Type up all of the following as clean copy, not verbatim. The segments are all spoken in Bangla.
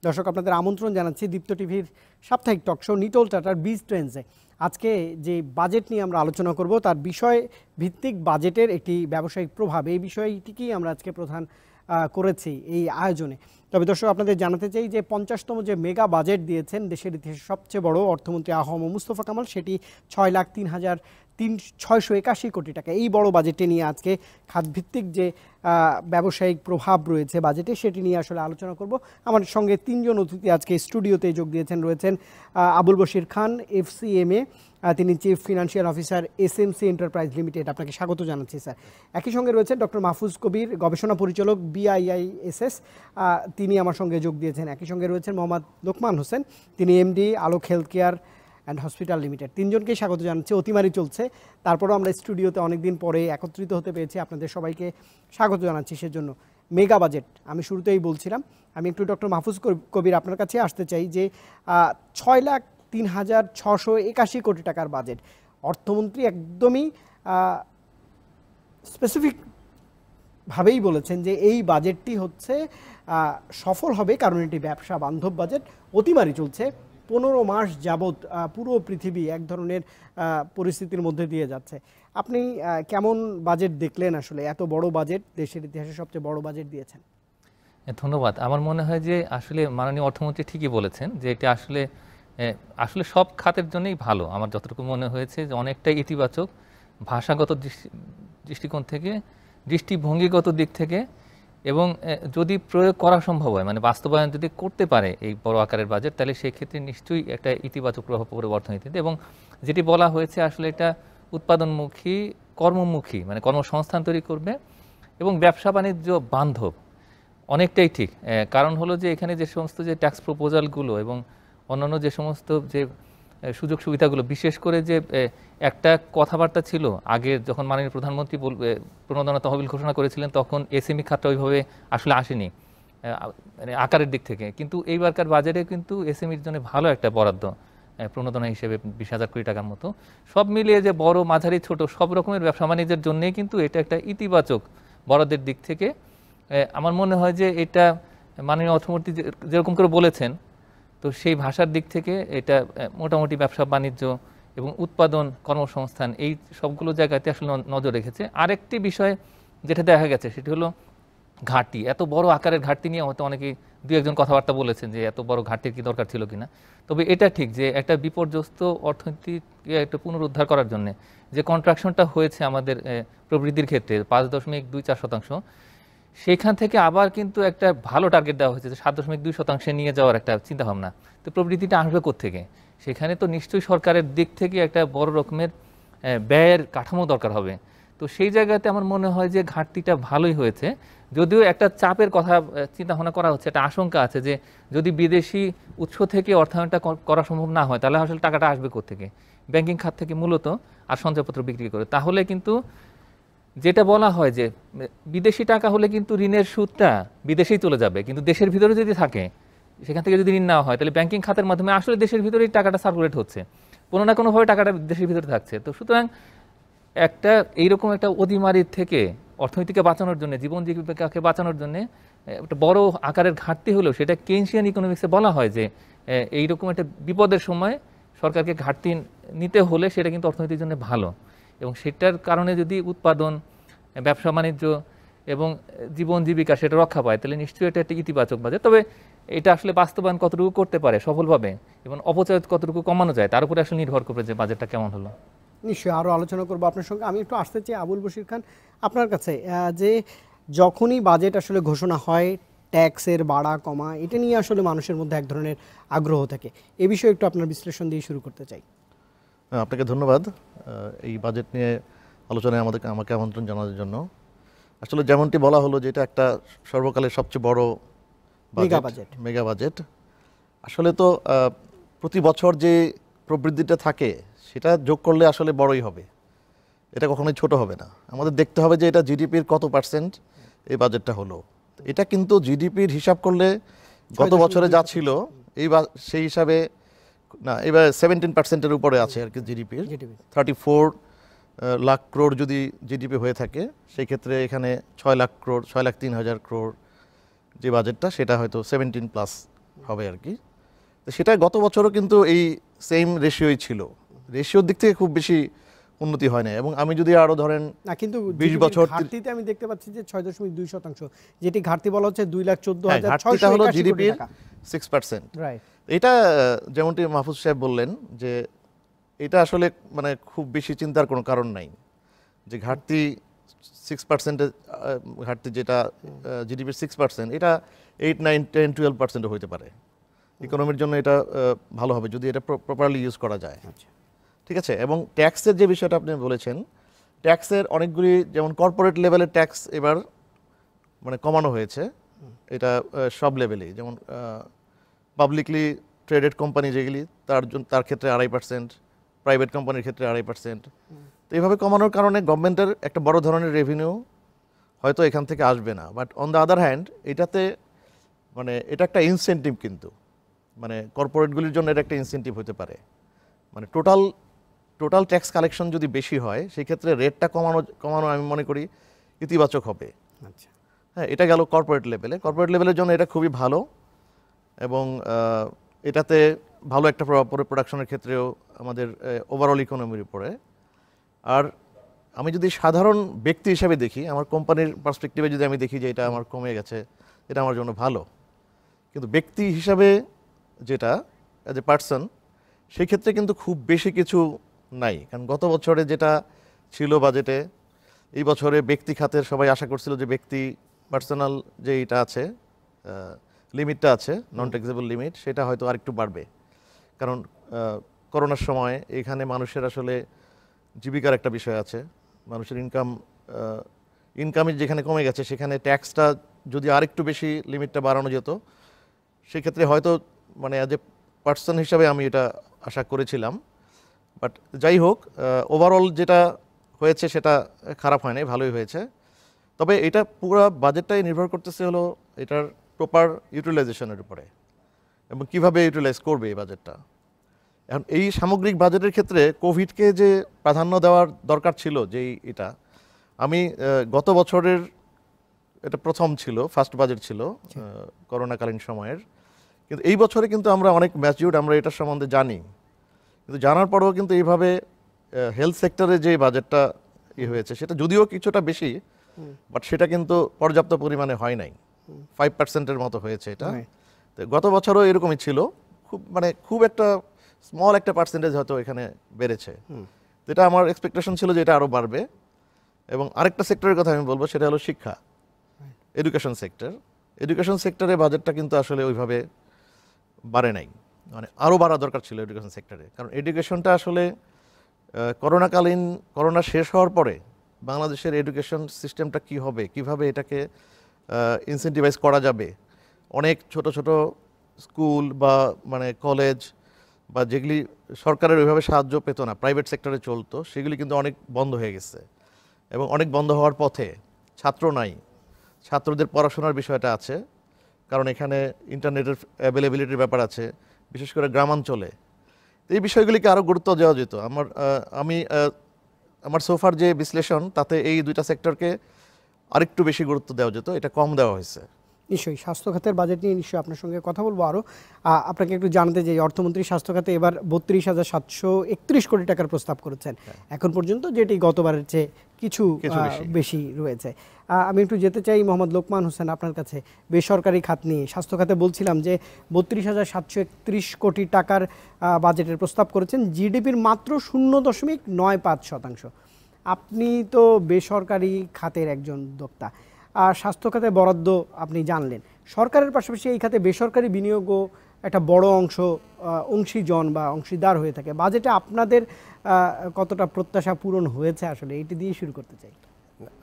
দর্শক আপনাদের আমন্ত্রণ জানাচ্ছি দীপ্ত টিভির সাপ্তাহিক টক শো নিটোল টাটার বিজ ট্রেন্ডসে। আজকে যে বাজেট নিয়ে আমরা আলোচনা করব তার বিষয় ভিত্তিক বাজেটের একটি ব্যবসায়িক প্রভাব, এই বিষয়টিকেই আমরা আজকে প্রধান করেছি এই আয়োজনে। তবে দর্শক আপনাদের জানাতে চাই যে 50তম যে মেগা বাজেট দিয়েছেন দেশের ইতিহাসে সবচেয়ে বড় অর্থমন্ত্রী আহম মুস্তফা কামাল, সেটি 6,03,681 কোটি টাকা। এই বড় বাজেটটি নিয়ে আজকে খাতভিত্তিক যে ব্যবসায়িক প্রভাব রয়েছে বাজেটে সেটি নিয়ে আসলে আলোচনা করব। আমার সঙ্গে তিনজন অতিথি আজকে স্টুডিওতে যোগ দিয়েছেন। রয়েছেন আবুল বশির খান, FCMA, তিনি chief financial officer SMC enterprise limited. আপনাকে স্বাগত জানাচ্ছি স্যার। একই সঙ্গে রয়েছেন ডক্টর মাহফুজ কবির, গবেষণা পরিচালক BIISS, তিনি আমার সঙ্গে যোগ দিয়েছেন। একই সঙ্গে রয়েছেন মোহাম্মদ লোকমান হোসেন, তিনি MD Alok health care and hospital limited. তিনজনকেই স্বাগত জানাচ্ছি। অতিমারি চলছে, তারপরেও আমরা স্টুডিওতে অনেকদিন পরে একত্রিত হতে পেরেছি, আপনাদের সবাইকে স্বাগত জানাচ্ছি সেজন্য। মেগা বাজেট আমি শুরুতেই বলছিলাম, আমি একটু ডক্টর মাহফুজ কবির আপনার কাছে আসতে চাই যে 6,03,681 কোটি টাকার বাজেট, অর্থমন্ত্রী একদমই স্পেসিফিকভাবেই বলেছেন যে এই বাজেটটি হচ্ছে সফল হবে কারণ এটি ব্যবসা বান্ধব বাজেট। অতিমারি চলছে, 15 মাস যাবৎ পুরো পৃথিবী এক ধরনের পরিস্থিতির মধ্যে দিয়ে যাচ্ছে। আপনি কেমন বাজেট দেখলেন? আসলে এত বড় বাজেট, দেশের ইতিহাসে সবচেয়ে বড় বাজেট দিয়েছেন। ধন্যবাদ। আমার মনে হয় যে আসলে মাননীয় অর্থমন্ত্রী ঠিকই বলেছেন যে এটা আসলে সব খাতের জন্যই ভালো। আমার যতটুকু মনে হয়েছে যে অনেকটাই ইতিবাচক, ভাষাগত দৃষ্টিকোণ থেকে, দৃষ্টিভঙ্গিগত দিক থেকে, এবং যদি প্রয়োগ করা সম্ভব হয়, মানে বাস্তবায়ন যদি করতে পারে এই বড় আকারের বাজেট, তাহলে সেক্ষেত্রে নিশ্চয়ই একটা ইতিবাচক প্রভাব পড়বে অর্থনীতিতে। এবং যেটি বলা হয়েছে আসলে এটা উৎপাদনমুখী, কর্মমুখী, মানে কর্মসংস্থান তৈরি করবে এবং ব্যবসা বাণিজ্য বান্ধব, অনেকটাই ঠিক। কারণ হলো যে এখানে যে সমস্ত যে ট্যাক্স প্রপোজালগুলো এবং অন্যান্য যে সমস্ত যে সুযোগ সুবিধাগুলো, বিশেষ করে যে একটা কথাবার্তা ছিল আগে যখন মাননীয় প্রধানমন্ত্রী প্রণোদনা তহবিল ঘোষণা করেছিলেন, তখন SME খাতটা ওইভাবে আসলে আসেনি মানে আকারের দিক থেকে, কিন্তু এইবারকার বাজেটে কিন্তু SMEর জন্য ভালো একটা বরাদ্দ প্রণোদনা হিসেবে 20,000 কোটি টাকার মতো। সব মিলিয়ে যে বড়, মাঝারি, ছোট সব রকমের ব্যবসা বাণিজ্যের জন্যেই কিন্তু এটা একটা ইতিবাচক বরাদ্দের দিক থেকে। আমার মনে হয় যে এটা মাননীয় অর্থমন্ত্রী যেরকম করে বলেছেন, তো সেই ভাষার দিক থেকে এটা মোটামুটি ব্যবসা বাণিজ্য এবং উৎপাদন, কর্মসংস্থান এই সবগুলো জায়গাতে আসলে নজর রেখেছে। আরেকটি বিষয় যেটা দেখা গেছে সেটি হলো ঘাটতি। এত বড় আকারের ঘাটতি নিয়ে হয়তো অনেকেই দু একজন কথাবার্তা বলেছেন যে এত বড় ঘাটতির কি দরকার ছিল কিনা। তবে এটা ঠিক যে একটা বিপর্যস্ত অর্থনীতিকে একটা পুনরুদ্ধার করার জন্য যে কন্ট্রাকশনটা হয়েছে আমাদের প্রবৃদ্ধির ক্ষেত্রে 5.24%, সেখান থেকে আবার কিন্তু একটা ভালো টার্গেট দেওয়া হয়েছে যে 7.2% নিয়ে যাওয়ার একটা চিন্তাভাবনা। তো প্রবৃদ্ধিটা আসবে কোত্থেকে? সেখানে তো নিশ্চয়ই সরকারের দিক থেকে একটা বড় রকমের ব্যয়ের কাঠামো দরকার হবে। তো সেই জায়গাতে আমার মনে হয় যে ঘাটতিটা ভালোই হয়েছে, যদিও একটা চাপের কথা চিন্তা ভাবনা করা হচ্ছে, একটা আশঙ্কা আছে যে যদি বিদেশি উৎস থেকে অর্থায়নটা করা সম্ভব না হয়, তাহলে আসলে টাকাটা আসবে কোত্থেকে? ব্যাংকিং খাত থেকে মূলত, আর সঞ্চয়পত্র বিক্রি করে। তাহলে কিন্তু যেটা বলা হয় যে বিদেশি টাকা হলে কিন্তু ঋণের সুদটা বিদেশেই চলে যাবে, কিন্তু দেশের ভিতরে যদি থাকে, সেখান থেকে যদি ঋণ নেওয়া হয়, তাহলে ব্যাংকিং খাতের মাধ্যমে আসলে দেশের ভিতরেই টাকাটা সার্কুলেট হচ্ছে, কোনো না কোনোভাবে টাকাটা দেশের ভিতরে থাকছে। তো সুতরাং একটা এইরকম একটা অতিমারির থেকে অর্থনীতিকে বাঁচানোর জন্য, জীবন জীবিকাকে বাঁচানোর জন্য একটা বড় আকারের ঘাটতি হলেও সেটা কেইনশিয়ান ইকোনমিক্সে বলা হয় যে এইরকম একটা বিপদের সময় সরকারকে ঘাটতি নিতে হলে সেটা কিন্তু অর্থনীতির জন্য ভালো, এবং সেটার কারণে যদি উৎপাদন, ব্যবসা বাণিজ্য এবং জীবন জীবিকা সেটা রক্ষা পায়, তাহলে নিশ্চয়ই এটা একটা ইতিবাচক বাজেট। তবে এটা আসলে বাস্তবায়ন কতটুকু করতে পারে সফলভাবে এবং অপচয় কতটুকু কমানো যায়, তার উপরে আসলে নির্ভর করবে যে বাজেটটা কেমন হলো। নিশ্চয়ই আরও আলোচনা করবো আপনার সঙ্গে। আমি একটু আসতে চাই আবুল বশির খান আপনার কাছে, যে যখনই বাজেট আসলে ঘোষণা হয়, ট্যাক্সের বাড়া কমা এটা নিয়ে আসলে মানুষের মধ্যে এক ধরনের আগ্রহ থাকে। এ বিষয়ে একটু আপনার বিশ্লেষণ দিয়ে শুরু করতে চাই। আপনাকে ধন্যবাদ এই বাজেট নিয়ে আলোচনায় আমাকে আমন্ত্রণ জানানোর জন্য। আসলে যেমনটি বলা হলো যে এটা একটা সর্বকালের সবচেয়ে বড় মেগা বাজেট। আসলে তো প্রতি বছর যে প্রবৃদ্ধিটা থাকে সেটা যোগ করলে আসলে বড়ই হবে, এটা কখনোই ছোট হবে না। আমাদের দেখতে হবে যে এটা জিডিপির কত পার্সেন্ট এই বাজেটটা হলো। এটা কিন্তু জিডিপির হিসাব করলে গত বছরে যা ছিল সেই হিসাবে না, এবার 17%-এর উপরে আছে আর কি জিডিপির। 34 লাখ ক্রোড় যদি জিডিপি হয়ে থাকে, সেই ক্ষেত্রে এখানে 6 লাখ ক্রোড়, 6,03,000 ক্রোড় যে বাজেটটা, সেটা হয়তো 17+ হবে আর কি। তো সেটা গত বছরও কিন্তু এই সেম রেশিওই ছিল, রেশিওর দিক থেকে খুব বেশি উন্নতি হয় না। এবং আমি যদি আরো ধরেন না, কিন্তু 20 বছর ঘাটতিতে আমি দেখতে পাচ্ছি যে 6.2%, যেটি ঘাটতি বলা হচ্ছে 2,14,681 ঘাটতিটা হলো কোটি জিডিপির টাকা। 6%। রাইট। এটা যেমনটি মাহফুজ সাহেব বললেন যে এটা আসলে মানে খুব বেশি চিন্তার কোনো কারণ নাই, যে ঘাটতি 6%, ঘাটতি যেটা জিডিপির 6%, এটা 8, 9, 10, 12% হইতে পারে। ইকোনমির জন্য এটা ভালো হবে যদি এটা প্রপারলি ইউজ করা যায়। আচ্ছা, ঠিক আছে। এবং ট্যাক্সের যে বিষয়টা আপনি বলেছেন, ট্যাক্সের অনেকগুলি, যেমন কর্পোরেট লেভেলের ট্যাক্স এবার মানে কমানো হয়েছে, এটা সব লেভেলেই, যেমন পাবলিকলি ট্রেডেড কোম্পানি যেগুলি তার ক্ষেত্রে 2.5%, প্রাইভেট কোম্পানির ক্ষেত্রে 2.5%। তো এইভাবে কমানোর কারণে গভর্নমেন্টের একটা বড় ধরনের রেভিনিউ হয়তো এখান থেকে আসবে না। But on the other hand এটাতে মানে এটা একটা ইনসেন্টিভ, কিন্তু মানে কর্পোরেটগুলির জন্য এটা একটা ইনসেন্টিভ হতে পারে। মানে টোটাল ট্যাক্স কালেকশন যদি বেশি হয় সেই ক্ষেত্রে রেটটা কমানো আমি মনে করি ইতিবাচক হবে। আচ্ছা, হ্যাঁ, এটা গেল কর্পোরেট লেভেলের জন্য এটা খুবই ভালো। এবং এটাতে ভালো একটা প্রভাব পড়ে প্রোডাকশনের ক্ষেত্রেও, আমাদের ওভারঅল ইকোনমির উপরে। আর আমি যদি সাধারণ ব্যক্তি হিসাবে দেখি, আমার কোম্পানির পার্সপেক্টিভে যদি আমি দেখি যে এটা আমার কমে গেছে, এটা আমার জন্য ভালো। কিন্তু ব্যক্তি হিসাবে যেটা অ্যাজ এ পার্সন, সেই ক্ষেত্রে কিন্তু খুব বেশি কিছু নাই। কারণ গত বছরে যেটা ছিল বাজেটে, এই বছরে ব্যক্তি খাতের সবাই আশা করছিল যে ব্যক্তি পার্সোনাল যে এটা আছে, লিমিটটা আছে, নন ট্যাক্সেবল লিমিট, সেটা হয়তো আরেকটু বাড়বে। কারণ করোনার সময় এখানে মানুষের আসলে জীবিকার একটা বিষয় আছে, মানুষের ইনকামের যেখানে কমে গেছে, সেখানে ট্যাক্সটা যদি আরেকটু বেশি লিমিটটা বাড়ানো যেত, সেক্ষেত্রে হয়তো মানে অ্যাজ এ পার্সন হিসাবে আমি এটা আশা করেছিলাম। বাট যাই হোক, ওভারঅল যেটা হয়েছে সেটা খারাপ হয় নাই, ভালোই হয়েছে। তবে এটা পুরো বাজেটটাই নির্ভর করতেছে হলো এটার প্রপার ইউটিলাইজেশনের উপরে, এবং কিভাবে ইউটিলাইজ করবে এই বাজেটটা। এখন এই সামগ্রিক বাজেটের ক্ষেত্রে কোভিডকে যে প্রাধান্য দেওয়ার দরকার ছিল, যেই এটা আমি গত বছরের এটা প্রথম ছিল, ফার্স্ট বাজেট ছিল করোনাকালীন সময়ের। কিন্তু এই বছরে কিন্তু আমরা অনেক ম্যাচিউরড, আমরা এটার সম্বন্ধে জানি। কিন্তু জানার পরেও কিন্তু এইভাবে হেলথ সেক্টরে যে বাজেটটা হয়েছে, সেটা যদিও কিছুটা বেশি, বাট সেটা কিন্তু পর্যাপ্ত পরিমাণে হয় নাই। 5%-এর মতো হয়েছে এটা। তো গত বছরও এরকমই ছিল, খুব একটা স্মল একটা পার্সেন্টেজ হয়তো এখানে বেড়েছে। তো এটা আমার এক্সপেকটেশন ছিল যে এটা আরও বাড়বে। এবং আরেকটা সেক্টরের কথা আমি বলবো, সেটা হলো শিক্ষা, এডুকেশন সেক্টরে বাজেটটা কিন্তু আসলে ওইভাবে বাড়ে নাই, মানে আরও বাড়া দরকার ছিল এডুকেশন সেক্টরে। কারণ এডুকেশনটা আসলে করোনা শেষ হওয়ার পরে বাংলাদেশের এডুকেশন সিস্টেমটা কি হবে, কিভাবে এটাকে ইনসেন্টিভাইজ করা যাবে। অনেক ছোট ছোট স্কুল বা মানে কলেজ বা যেগুলি সরকারের ওইভাবে সাহায্য পেত না, প্রাইভেট সেক্টরে চলতো, সেগুলি কিন্তু অনেক বন্ধ হয়ে গেছে। এবং অনেক বন্ধ হওয়ার পথে, ছাত্র নাই, ছাত্রদের পড়াশোনার বিষয়টা আছে, কারণ এখানে ইন্টারনেটের অ্যাভেলেবিলিটির ব্যাপার আছে, বিশেষ করে গ্রামাঞ্চলে। এই বিষয়গুলিকে আরও গুরুত্ব দেওয়া যেত। আমার সোফার যে বিশ্লেষণ, তাতে এই দুইটা সেক্টরকে আরেকটু বেশি গুরুত্ব দেওয়া যেত, এটা কম দেওয়া হয়েছে। নিশ্চয়ই স্বাস্থ্য খাতের বাজেট নিয়ে নিশ্চয়ই আপনার সঙ্গে কথা বলবো আরও। আপনাকে একটু জানতে চাই, অর্থমন্ত্রী স্বাস্থ্য খাতে এবার 32,731 কোটি টাকার প্রস্তাব করেছেন এখন পর্যন্ত, যেটি গতবারের চেয়ে কিছু বেশি রয়েছে। আমি একটু যেতে চাই মোহাম্মদ লোকমান হোসেন আপনার কাছে, বেসরকারি খাত নিয়ে। স্বাস্থ্য খাতে বলছিলাম যে 32,731 কোটি টাকার বাজেটের প্রস্তাব করেছেন, জিডিপির মাত্র 0.95%। আপনি তো বেসরকারি খাতের একজন উদ্যোক্তা, স্বাস্থ্য খাতে বরাদ্দ আপনি জানলেন, সরকারের পাশাপাশি এই খাতে বেসরকারি বিনিয়োগও একটা বড় অংশীজন বা অংশীদার হয়ে থাকে। বাজেটে আপনাদের কতটা প্রত্যাশা পূরণ হয়েছে আসলে, এটি দিয়ে শুরু করতে চাই।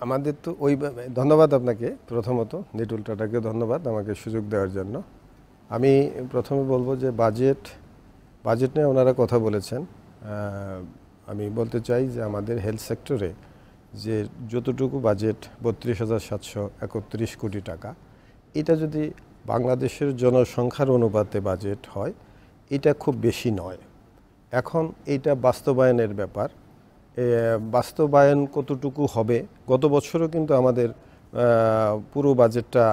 আমাদের তো ধন্যবাদ আপনাকে, প্রথমত নিটুল টাটাকে ধন্যবাদ আমাকে সুযোগ দেওয়ার জন্য। আমি প্রথমে বলবো যে বাজেট নিয়ে ওনারা কথা বলেছেন। আমি বলতে চাই যে আমাদের হেলথ সেক্টরে যে যতটুকু বাজেট 32,731 কোটি টাকা, এটা যদি বাংলাদেশের জনসংখ্যার অনুপাতে বাজেট হয়, এটা খুব বেশি নয়। এখন এইটা বাস্তবায়নের ব্যাপার, বাস্তবায়ন কতটুকু হবে। গত বছরও কিন্তু আমাদের পুরো বাজেটটা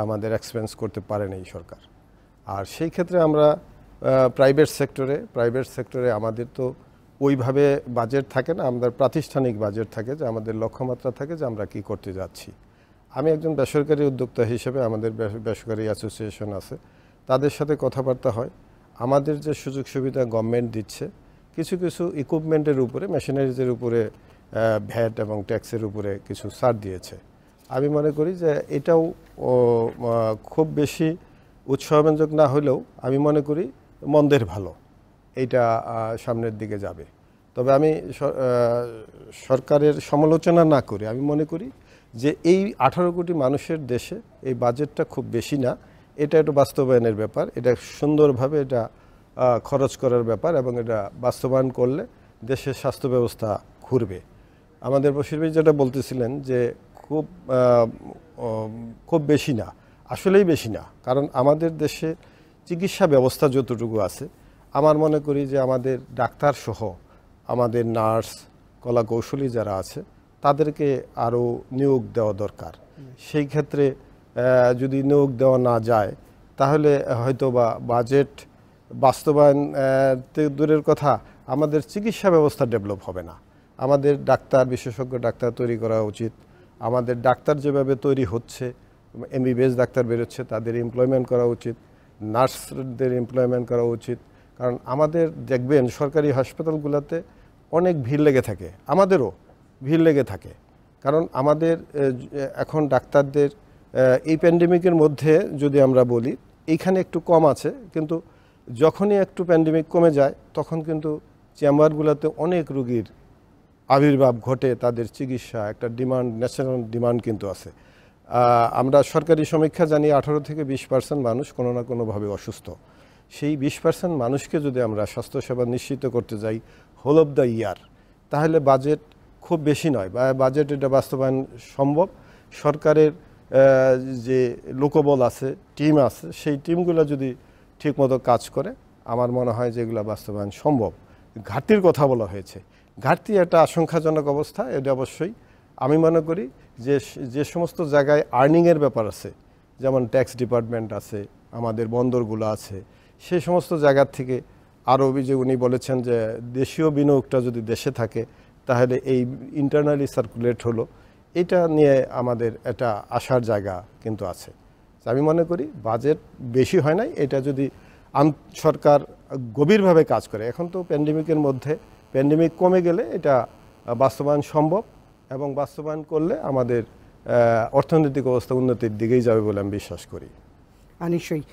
আমাদের এক্সপেন্স করতে পারেন এই সরকার। আর সেই ক্ষেত্রে আমরা প্রাইভেট সেক্টরে আমাদের তো ওইভাবে বাজেট থাকে না, আমাদের প্রাতিষ্ঠানিক বাজেট থাকে, যে আমাদের লক্ষ্যমাত্রা থাকে যে আমরা কি করতে যাচ্ছি। আমি একজন বেসরকারি উদ্যোক্তা হিসেবে আমাদের বেসরকারি অ্যাসোসিয়েশন আছে, তাদের সাথে কথাবার্তা হয়। আমাদের যে সুযোগ সুবিধা গভর্নমেন্ট দিচ্ছে, কিছু কিছু ইকুইপমেন্টের উপরে, মেশিনারিজের উপরে ভ্যাট এবং ট্যাক্সের উপরে কিছু ছাড় দিয়েছে। আমি মনে করি যে এটাও খুব বেশি উৎসাহব্যঞ্জক না হলেও আমি মনে করি মন্দের ভালো, এইটা সামনের দিকে যাবে। তবে আমি সরকারের সমালোচনা না করে আমি মনে করি যে এই 18 কোটি মানুষের দেশে এই বাজেটটা খুব বেশি না, এটা একটু বাস্তবায়নের ব্যাপার, এটা সুন্দরভাবে এটা খরচ করার ব্যাপার, এবং এটা বাস্তবায়ন করলে দেশের স্বাস্থ্য ব্যবস্থা ঘুরবে। আমাদের বশির ভাই যেটা বলতেছিলেন যে খুব বেশি না, আসলেই বেশি না, কারণ আমাদের দেশে চিকিৎসা ব্যবস্থা যতটুকু আছে, আমার মনে করি যে আমাদের ডাক্তার সহ আমাদের নার্স, কলা কৌশলী যারা আছে তাদেরকে আরও নিয়োগ দেওয়া দরকার। সেই ক্ষেত্রে যদি নিয়োগ দেওয়া না যায় তাহলে হয়তো বা বাজেট বাস্তবায়ন দূরের কথা, আমাদের চিকিৎসা ব্যবস্থা ডেভেলপ হবে না। আমাদের ডাক্তার, বিশেষজ্ঞ ডাক্তার তৈরি করা উচিত। আমাদের ডাক্তার যেভাবে তৈরি হচ্ছে, MBBS ডাক্তার বেরোচ্ছে, তাদের এমপ্লয়মেন্ট করা উচিত, নার্সদের এমপ্লয়মেন্ট করা উচিত। কারণ আমাদের দেখবেন সরকারি হাসপাতালগুলোতে অনেক ভিড় লেগে থাকে, আমাদেরও ভিড় লেগে থাকে। কারণ আমাদের এখন ডাক্তারদের এই প্যান্ডেমিকের মধ্যে যদি আমরা বলি এইখানে একটু কম আছে, কিন্তু যখনই একটু প্যান্ডেমিক কমে যায় তখন কিন্তু চেম্বারগুলোতে অনেক রুগীর আবির্ভাব ঘটে, তাদের চিকিৎসা একটা ডিমান্ড, ন্যাশনাল ডিমান্ড কিন্তু আছে। আমরা সরকারি সমীক্ষা জানি 18 থেকে 20% মানুষ কোনো না কোনোভাবে অসুস্থ। সেই 20% মানুষকে যদি আমরা স্বাস্থ্যসেবা নিশ্চিত করতে যাই হোল অফ দ্য ইয়ার, তাহলে বাজেট খুব বেশি নয়, বা বাজেট এটা বাস্তবায়ন সম্ভব। সরকারের যে লোকবল আছে, টিম আছে, সেই টিমগুলো যদি ঠিকমতো কাজ করে আমার মনে হয় যে এগুলো বাস্তবায়ন সম্ভব। ঘাটতির কথা বলা হয়েছে, ঘাটতি একটা আশঙ্কাজনক অবস্থা। এটা অবশ্যই আমি মনে করি যে সমস্ত জায়গায় আর্নিংয়ের ব্যাপার আছে, যেমন ট্যাক্স ডিপার্টমেন্ট আছে, আমাদের বন্দরগুলো আছে, সেই সমস্ত জায়গার থেকে আরও যে উনি বলেছেন যে দেশীয় বিনিয়োগটা যদি দেশে থাকে তাহলে এই ইন্টারনালি সার্কুলেট হলো, এটা নিয়ে আমাদের একটা আশার জায়গা কিন্তু আছে। আমি মনে করি বাজেট বেশি হয় নাই, এটা যদি সরকার গভীরভাবে কাজ করে। এখন তো প্যান্ডেমিকের মধ্যে, প্যান্ডেমিক কমে গেলে এটা বাস্তবায়ন সম্ভব, এবং বাস্তবায়ন করলে আমাদের অর্থনৈতিক অবস্থা উন্নতির দিকেই যাবে বলে আমি বিশ্বাস করি। নিশ্চয়ই।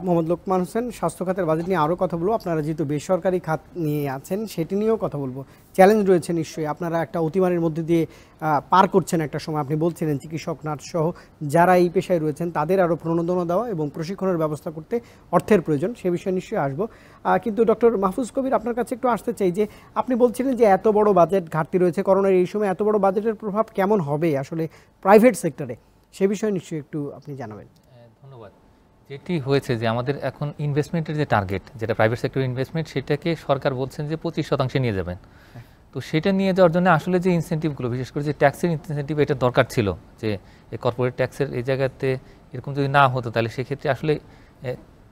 মোহাম্মদ লোকমান হোসেন, স্বাস্থ্য খাতের বাজেট নিয়ে আরও কথা বলবো। আপনারা যেহেতু বেসরকারি খাত নিয়ে আছেন সেটি নিয়েও কথা বলবো। চ্যালেঞ্জ রয়েছে নিশ্চয়ই, আপনারা একটা অতিমারির মধ্যে দিয়ে পার করছেন একটা সময়। আপনি বলছিলেন চিকিৎসক, নার্স সহ যারা এই পেশায় রয়েছেন তাদের আরও প্রণোদনা দেওয়া এবং প্রশিক্ষণের ব্যবস্থা করতে অর্থের প্রয়োজন, সে বিষয়ে নিশ্চয়ই আসবো। কিন্তু ডক্টর মাহফুজ কবির, আপনার কাছে একটু আসতে চাই যে আপনি বলছিলেন যে এত বড় বাজেট ঘাটতি রয়েছে করোনার এই সময়, এত বড় বাজেটের প্রভাব কেমন হবে আসলে প্রাইভেট সেক্টরে, সে বিষয়ে নিশ্চয়ই একটু আপনি জানাবেন। ধন্যবাদ। যেটি হয়েছে যে আমাদের এখন ইনভেস্টমেন্টের যে টার্গেট, যেটা প্রাইভেট সেক্টর ইনভেস্টমেন্ট, সেটাকে সরকার বলছেন যে 25% নিয়ে যাবেন। তো সেটা নিয়ে যাওয়ার জন্য আসলে যে ইনসেন্টিভগুলো, বিশেষ করে যে ট্যাক্সের ইনসেন্টিভ, এটা দরকার ছিল যে এই কর্পোরেট ট্যাক্সের এই জায়গাতে এরকম যদি না হতো তাহলে সেক্ষেত্রে আসলে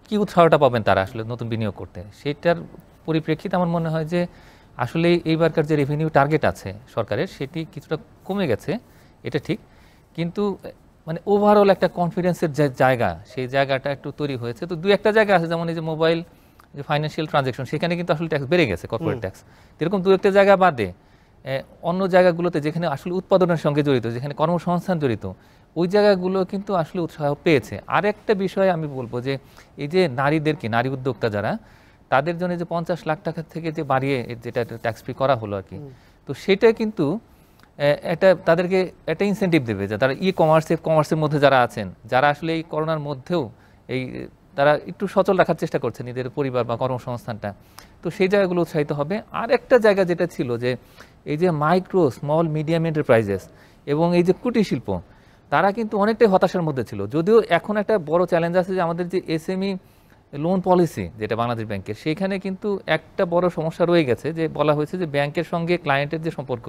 কী উৎসাহটা পাবেন তারা আসলে নতুন বিনিয়োগ করতে। সেটার পরিপ্রেক্ষিতে আমার মনে হয় যে আসলে এইবারকার যে রেভিনিউ টার্গেট আছে সরকারের, সেটি কিছুটা কমে গেছে, এটা ঠিক। কিন্তু মানে ওভারঅল একটা কনফিডেন্সের যে জায়গা, সেই জায়গাটা একটু তৈরি হয়েছে। তো দু একটা জায়গা আছে, যেমন এই যে মোবাইল যে ফাইন্যান্সিয়াল ট্রানজ্যাকশন, সেখানে কিন্তু আসলে ট্যাক্স বেড়ে গেছে, কর্পোরেট ট্যাক্স। এরকম দু একটা জায়গা বাদে অন্য জায়গাগুলোতে যেখানে আসলে উৎপাদনের সঙ্গে জড়িত, যেখানে কর্মসংস্থান জড়িত, ওই জায়গাগুলো কিন্তু আসলে উৎসাহ পেয়েছে। আরেকটা বিষয় আমি বলবো যে এই যে নারীদেরকে, নারী উদ্যোক্তা যারা, তাদের জন্য যে 50 লাখ টাকা থেকে যে বাড়িয়ে যেটা ট্যাক্স ফ্রি করা হলো আর কি, তো সেটা কিন্তু একটা তাদেরকে একটা ইনসেন্টিভ দেবে যে তারা কমার্সের মধ্যে যারা আছেন, যারা আসলে এই করোনার মধ্যেও এই তারা একটু সচল রাখার চেষ্টা করছে নিজেদের পরিবার বা কর্মসংস্থানটা, তো সেই জায়গাগুলো উৎসাহিত হবে। আর একটা জায়গা যেটা ছিল যে এই যে মাইক্রো, স্মল, মিডিয়াম এন্টারপ্রাইজেস এবং এই যে কুটির শিল্প, তারা কিন্তু অনেকটাই হতাশার মধ্যে ছিল। যদিও এখন একটা বড় চ্যালেঞ্জ আছে যে আমাদের যে SME লোন পলিসি যেটা বাংলাদেশ ব্যাংকের, সেখানে কিন্তু একটা বড় সমস্যা রয়ে গেছে, যে বলা হয়েছে যে ব্যাংকের সঙ্গে ক্লায়েন্টের যে সম্পর্ক,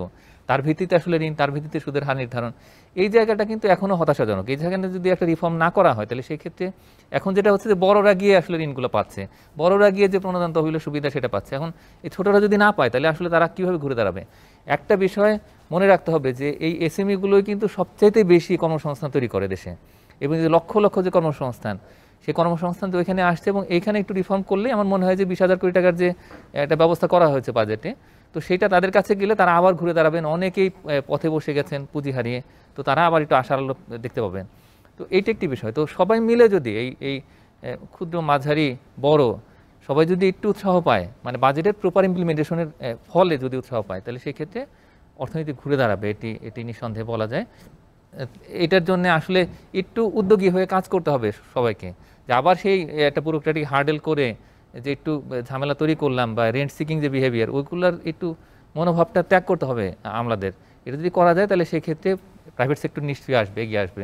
তার ভিত্তিতে আসলে ঋণ, তার ভিত্তিতে সুদের হার নির্ধারণ, এই জায়গাটা কিন্তু এখনও হতাশাজনক। এই জায়গাটা যদি একটা রিফর্ম না করা হয়, তাহলে সেই ক্ষেত্রে এখন যেটা হচ্ছে যে বড়রা গিয়ে আসলে ঋণগুলো পাচ্ছে, বড়রা গিয়ে যে প্রণোদন তহবিলের সুবিধা সেটা পাচ্ছে। এখন এই ছোটরা যদি না পায়, তাহলে আসলে তারা কীভাবে ঘুরে দাঁড়াবে? একটা বিষয় মনে রাখতে হবে যে এই এসএমইগুলোই কিন্তু সবচাইতে বেশি কর্মসংস্থান তৈরি করে দেশে, এবং যে লক্ষ লক্ষ যে কর্মসংস্থান, সেই কর্মসংস্থান তো ওইখানে আসছে, এবং এইখানে একটু রিফর্ম করলে আমার মনে হয় যে 20,000 কোটি টাকার যে একটা ব্যবস্থা করা হয়েছে বাজেটে, তো সেইটা তাদের কাছে গেলে তারা আবার ঘুরে দাঁড়াবেন। অনেকেই পথে বসে গেছেন পুঁজি হারিয়ে, তো তারা আবার একটু আশার আলো দেখতে পাবেন। তো এইটা একটি বিষয়। তো সবাই মিলে যদি এই ক্ষুদ্র, মাঝারি, বড় সবাই যদি একটু উৎসাহ পায়, মানে বাজেটের প্রপার ইমপ্লিমেন্টেশনের ফলে যদি উৎসাহ পায়, তাহলে সেই ক্ষেত্রে অর্থনীতি ঘুরে দাঁড়াবে, এটি নিঃসন্দেহে বলা যায়। এটার জন্য আসলে একটু উদ্যোগী হয়ে কাজ করতে হবে সবাইকে, যে আবার সেই একটা ব্যুরোক্রেটিক হার্ডেল করে যে একটু ঝামেলা তৈরি করলাম, বা রেন্ট সিকিং যে বিহেভিয়ার, ওইগুলোর একটু মনোভাবটা ত্যাগ করতে হবে আমলাদের। এটা যদি করা যায়, তাহলে সেক্ষেত্রে প্রাইভেট সেক্টর নিশ্চয়ই আসবে, এগিয়ে আসবে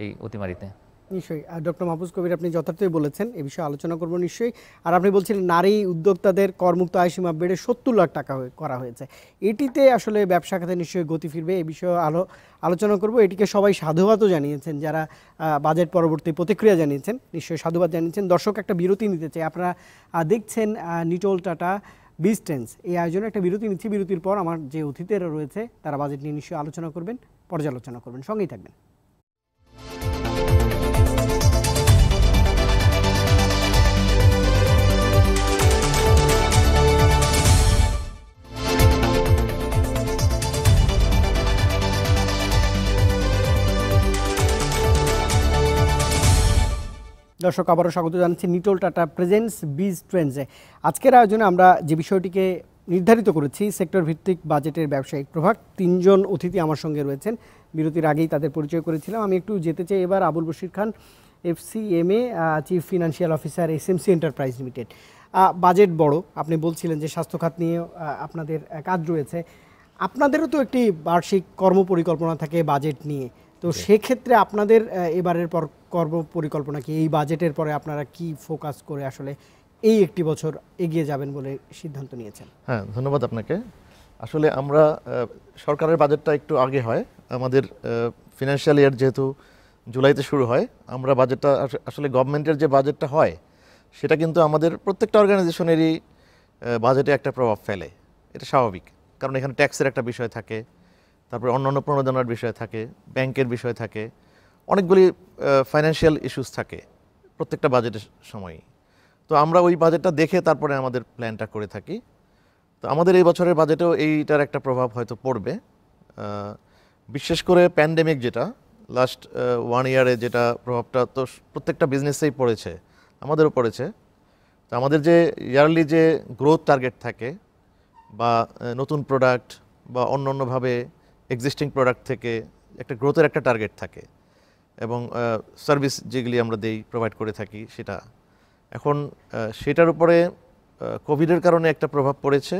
এই অতিমারিতে। নিশ্চয়ই ডক্টর মাহফুজ কবির, আপনি যথার্থই বলেছেন, এ বিষয়ে আলোচনা করব নিশ্চয়ই। আর আপনি বলছিলেন নারী উদ্যোক্তাদের করমুক্ত আয় সীমা বেড়ে 70 লাখ টাকা করা হয়েছে, এটিতে আসলে ব্যবসা খাতে নিশ্চয়ই গতি ফিরবে, এ বিষয়ে আলোচনা করব। এটিকে সবাই সাধুবাদও জানিয়েছেন, যারা বাজেট পরবর্তী প্রতিক্রিয়া জানিয়েছেন, নিশ্চয়ই সাধুবাদ জানিয়েছেন। দর্শক, একটা বিরতি নিতে চাই। আপনারা দেখছেন নিটোল টাটা বিজট্রেন্ডস এই আয়োজনে একটা বিরতি নিচ্ছি। বিরতির পর আমার যে অতিথিরা রয়েছে তারা বাজেট নিয়ে নিশ্চয়ই আলোচনা করবেন, পর্যালোচনা করবেন, সঙ্গেই থাকবেন। দর্শক, আবারও স্বাগত জানাচ্ছি নিটোল টাটা প্রেজেন্টস বিজট্রেন্ডসে। আজকের আয়োজনে আমরা যে বিষয়টিকে নির্ধারিত করেছি, সেক্টর ভিত্তিক বাজেটের ব্যবসায়িক প্রভাব। 3 জন অতিথি আমার সঙ্গে রয়েছেন, বিরতির আগেই তাদের পরিচয় করেছিলাম। আমি একটু যেতে চাই এবার আবুল বশির খান, FCMA chief financial officer, SMC enterprise limited. Budget বড়, আপনি বলছিলেন যে স্বাস্থ্য খাত নিয়ে আপনাদের কাজ রয়েছে, আপনাদেরও তো একটি বার্ষিক কর্মপরিকল্পনা থাকে বাজেট নিয়ে, তো সেক্ষেত্রে আপনাদের এবারের পর কর্ম পরিকল্পনা কি? এই বাজেটের পরে আপনারা কি ফোকাস করে আসলে এই একটি বছর এগিয়ে যাবেন বলে সিদ্ধান্ত নিয়েছেন? হ্যাঁ, ধন্যবাদ আপনাকে। আসলে আমরা সরকারের বাজেটটা একটু আগে হয়, আমাদের ফিনান্সিয়াল ইয়ার যেহেতু জুলাইতে শুরু হয়, আমরা বাজেটটা আসলে গভর্নমেন্টের যে বাজেটটা হয় সেটা কিন্তু আমাদের প্রত্যেকটা অর্গানাইজেশনেরই বাজেটে একটা প্রভাব ফেলে। এটা স্বাভাবিক, কারণ এখানে ট্যাক্সের একটা বিষয় থাকে, তারপরে অন্যান্য প্রণোদনার বিষয় থাকে, ব্যাংকের বিষয় থাকে, অনেকগুলি ফাইন্যান্সিয়াল ইস্যুস থাকে প্রত্যেকটা বাজেটের সময়ই। তো আমরা ওই বাজেটটা দেখে তারপরে আমাদের প্ল্যানটা করে থাকি। তো আমাদের এই বছরের বাজেটেও এইটার একটা প্রভাব হয়তো পড়বে, বিশেষ করে প্যান্ডেমিক যেটা লাস্ট 1 ইয়ারে যেটা প্রভাবটা তো প্রত্যেকটা বিজনেসেই পড়েছে, আমাদেরও পড়েছে। তো আমাদের যে ইয়ারলি যে গ্রোথ টার্গেট থাকে, বা নতুন প্রোডাক্ট বা অন্যান্যভাবে এক্সিস্টিং প্রোডাক্ট থেকে একটা গ্রোথের একটা টার্গেট থাকে, এবং সার্ভিস যেগুলি আমরা প্রোভাইড করে থাকি সেটা এখন সেটার উপরে কোভিডের কারণে একটা প্রভাব পড়েছে,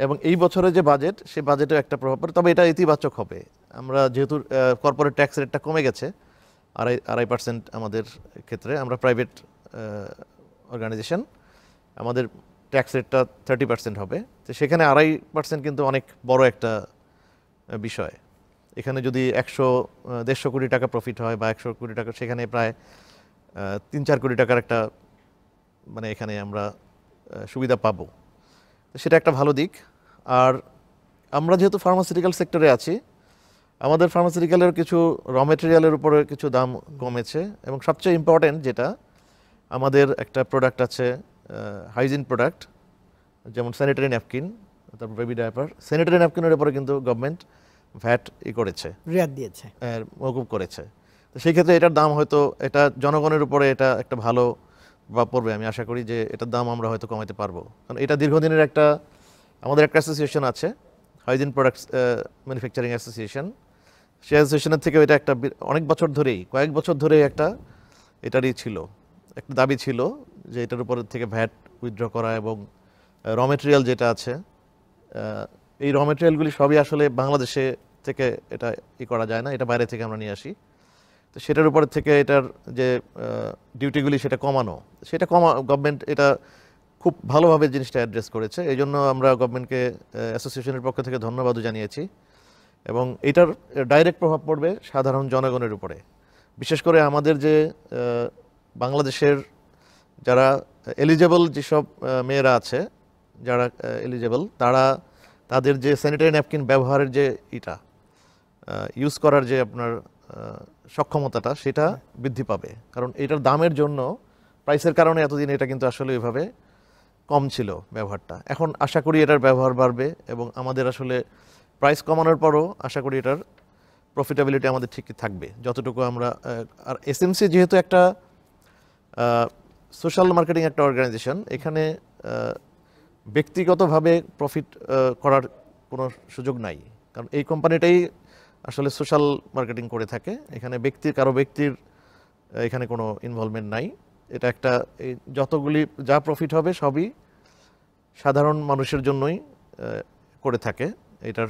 এবং এই বছরে যে বাজেট সে বাজেটেও একটা প্রভাব পড়ে। তবে এটা ইতিবাচক হবে, আমরা যেহেতু কর্পোরেট ট্যাক্স রেটটা কমে গেছে 2.5% আমাদের ক্ষেত্রে, আমরা প্রাইভেট অর্গানাইজেশন, আমাদের ট্যাক্স রেটটা 30% হবে। তো সেখানে 2.5% কিন্তু অনেক বড় একটা বিষয়। এখানে যদি 100-150 কোটি টাকা প্রফিট হয় বা 100 কোটি টাকা, সেখানে প্রায় 3-4 কোটি টাকার একটা মানে এখানে আমরা সুবিধা পাবো। তো সেটা একটা ভালো দিক। আর আমরা যেহেতু ফার্মাসিউটিক্যাল সেক্টরে আছি, আমাদের ফার্মাসিউটিক্যালের কিছু র মেটেরিয়ালের উপরে কিছু দাম কমেছে, এবং সবচেয়ে ইম্পর্টেন্ট যেটা আমাদের একটা প্রোডাক্ট আছে হাইজিন প্রোডাক্ট, যেমন স্যানিটারি ন্যাপকিন, তারপর বেবি ডায়াপার। স্যানিটারি ন্যাপকিনের উপরে কিন্তু গভর্নমেন্ট ভ্যাট করেছে, রিয়াদ দিয়েছে, মওকুফ করেছে। তো সেই ক্ষেত্রে এটার দাম হয়তো, এটা জনগণের উপরে এটা একটা ভালো প্রভাব পড়বে। আমি আশা করি যে এটার দাম আমরা হয়তো কমাতে পারবো, কারণ এটা দীর্ঘদিনের একটা, আমাদের একটা অ্যাসোসিয়েশন আছে, হাইজিন প্রোডাক্টস ম্যানুফ্যাকচারিং অ্যাসোসিয়েশন। সেই অ্যাসোসিয়েশনের থেকে এটা একটা অনেক বছর ধরেই, কয়েক বছর ধরেই একটা এটারই ছিল, একটা দাবি ছিল যে এটার উপর থেকে ভ্যাট উইথড্র করা, এবং র মেটেরিয়াল যেটা আছে, এই র মেটেরিয়ালগুলি সবই আসলে বাংলাদেশে থেকে এটা করা যায় না, এটা বাইরে থেকে আমরা নিয়ে আসি। তো সেটার উপর থেকে এটার যে ডিউটিগুলি সেটা গভর্নমেন্ট এটা খুব ভালোভাবে জিনিসটা অ্যাড্রেস করেছে। এই জন্য আমরা গভর্নমেন্টকে অ্যাসোসিয়েশনের পক্ষ থেকে ধন্যবাদও জানিয়েছি। এবং এটার ডাইরেক্ট প্রভাব পড়বে সাধারণ জনগণের উপরে, বিশেষ করে আমাদের যে বাংলাদেশের যারা এলিজেবল যেসব মেয়েরা আছে, যারা এলিজেবল, তাদের যে স্যানিটারি ন্যাপকিন ব্যবহারের যে ইউজ করার যে আপনার সক্ষমতাটা সেটা বৃদ্ধি পাবে। কারণ এটার দামের জন্য, প্রাইসের কারণে এতদিন এটা কিন্তু আসলে ওইভাবে কম ছিল ব্যবহারটা। এখন আশা করি এটার ব্যবহার বাড়বে এবং আমাদের আসলে প্রাইস কমানোর পরও আশা করি এটার প্রফিটেবিলিটি আমাদের ঠিকই থাকবে যতটুকু আমরা। আর এসএমসি যেহেতু একটা সোশ্যাল মার্কেটিং একটা অর্গানাইজেশন, এখানে ব্যক্তিগতভাবে প্রফিট করার কোনো সুযোগ নাই, কারণ এই কোম্পানিটাই আসলে সোশ্যাল মার্কেটিং করে থাকে। এখানে কারো ব্যক্তির এখানে কোনো ইনভলভমেন্ট নাই। এটা একটা যতগুলি যা প্রফিট হবে সবই সাধারণ মানুষের জন্যই করে থাকে, এটার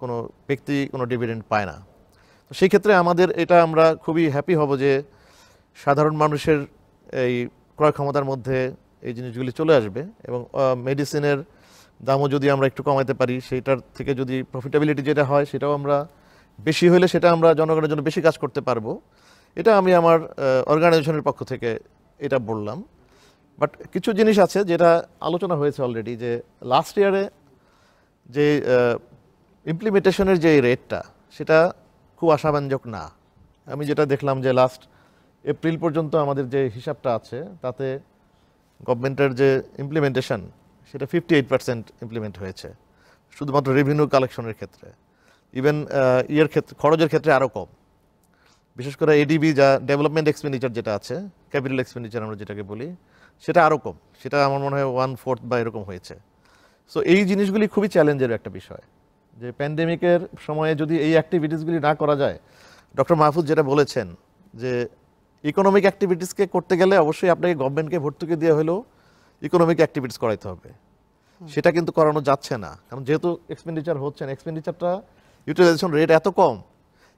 কোনো ব্যক্তি কোনো ডিভিডেন্ড পায় না। তো সেই ক্ষেত্রে আমরা খুবই হ্যাপি হব যে সাধারণ মানুষের এই ক্রয় ক্ষমতার মধ্যে এই জিনিসগুলি চলে আসবে এবং মেডিসিনের দামও যদি আমরা একটু কমাতে পারি, সেইটার থেকে যদি প্রফিটেবিলিটি যেটা হয় সেটাও আমরা বেশি হলে সেটা আমরা জনগণের জন্য বেশি কাজ করতে পারবো। এটা আমি আমার অর্গানাইজেশনের পক্ষ থেকে এটা বললাম। বাট কিছু জিনিস আছে যেটা আলোচনা হয়েছে অলরেডি, যে লাস্ট ইয়ারে যে ইমপ্লিমেন্টেশনের যে রেটটা সেটা খুব আশাব্যঞ্জক না। আমি যেটা দেখলাম যে লাস্ট এপ্রিল পর্যন্ত আমাদের যে হিসাবটা আছে তাতে গভর্নমেন্টের যে ইমপ্লিমেন্টেশন সেটা 58% ইমপ্লিমেন্ট হয়েছে শুধুমাত্র রেভিনিউ কালেকশনের ক্ষেত্রে। ইভেন খরচের ক্ষেত্রে আরও কম, বিশেষ করে এডিবি যা ডেভেলপমেন্ট এক্সপেন্ডিচার যেটা আছে, ক্যাপিটাল এক্সপেন্ডিচার আমরা যেটাকে বলি, সেটা আরও কম, সেটা আমার মনে হয় 1/4 বা এরকম হয়েছে। সো এই জিনিসগুলি খুবই চ্যালেঞ্জের একটা বিষয়, যে প্যান্ডেমিকের সময়ে যদি এই অ্যাক্টিভিটিসগুলি না করা যায়। ডক্টর মাহফুজ যেটা বলেছেন যে ইকোনমিক অ্যাক্টিভিটিসকে করতে গেলে অবশ্যই আপনাকে গভর্নমেন্টকে ভর্তুকি দিয়ে হলেও ইকোনমিক অ্যাক্টিভিটিস করাইতে হবে, সেটা কিন্তু করানো যাচ্ছে না। কারণ যেহেতু এক্সপেন্ডিচারটা ইউটিলাইজেশন রেট এত কম,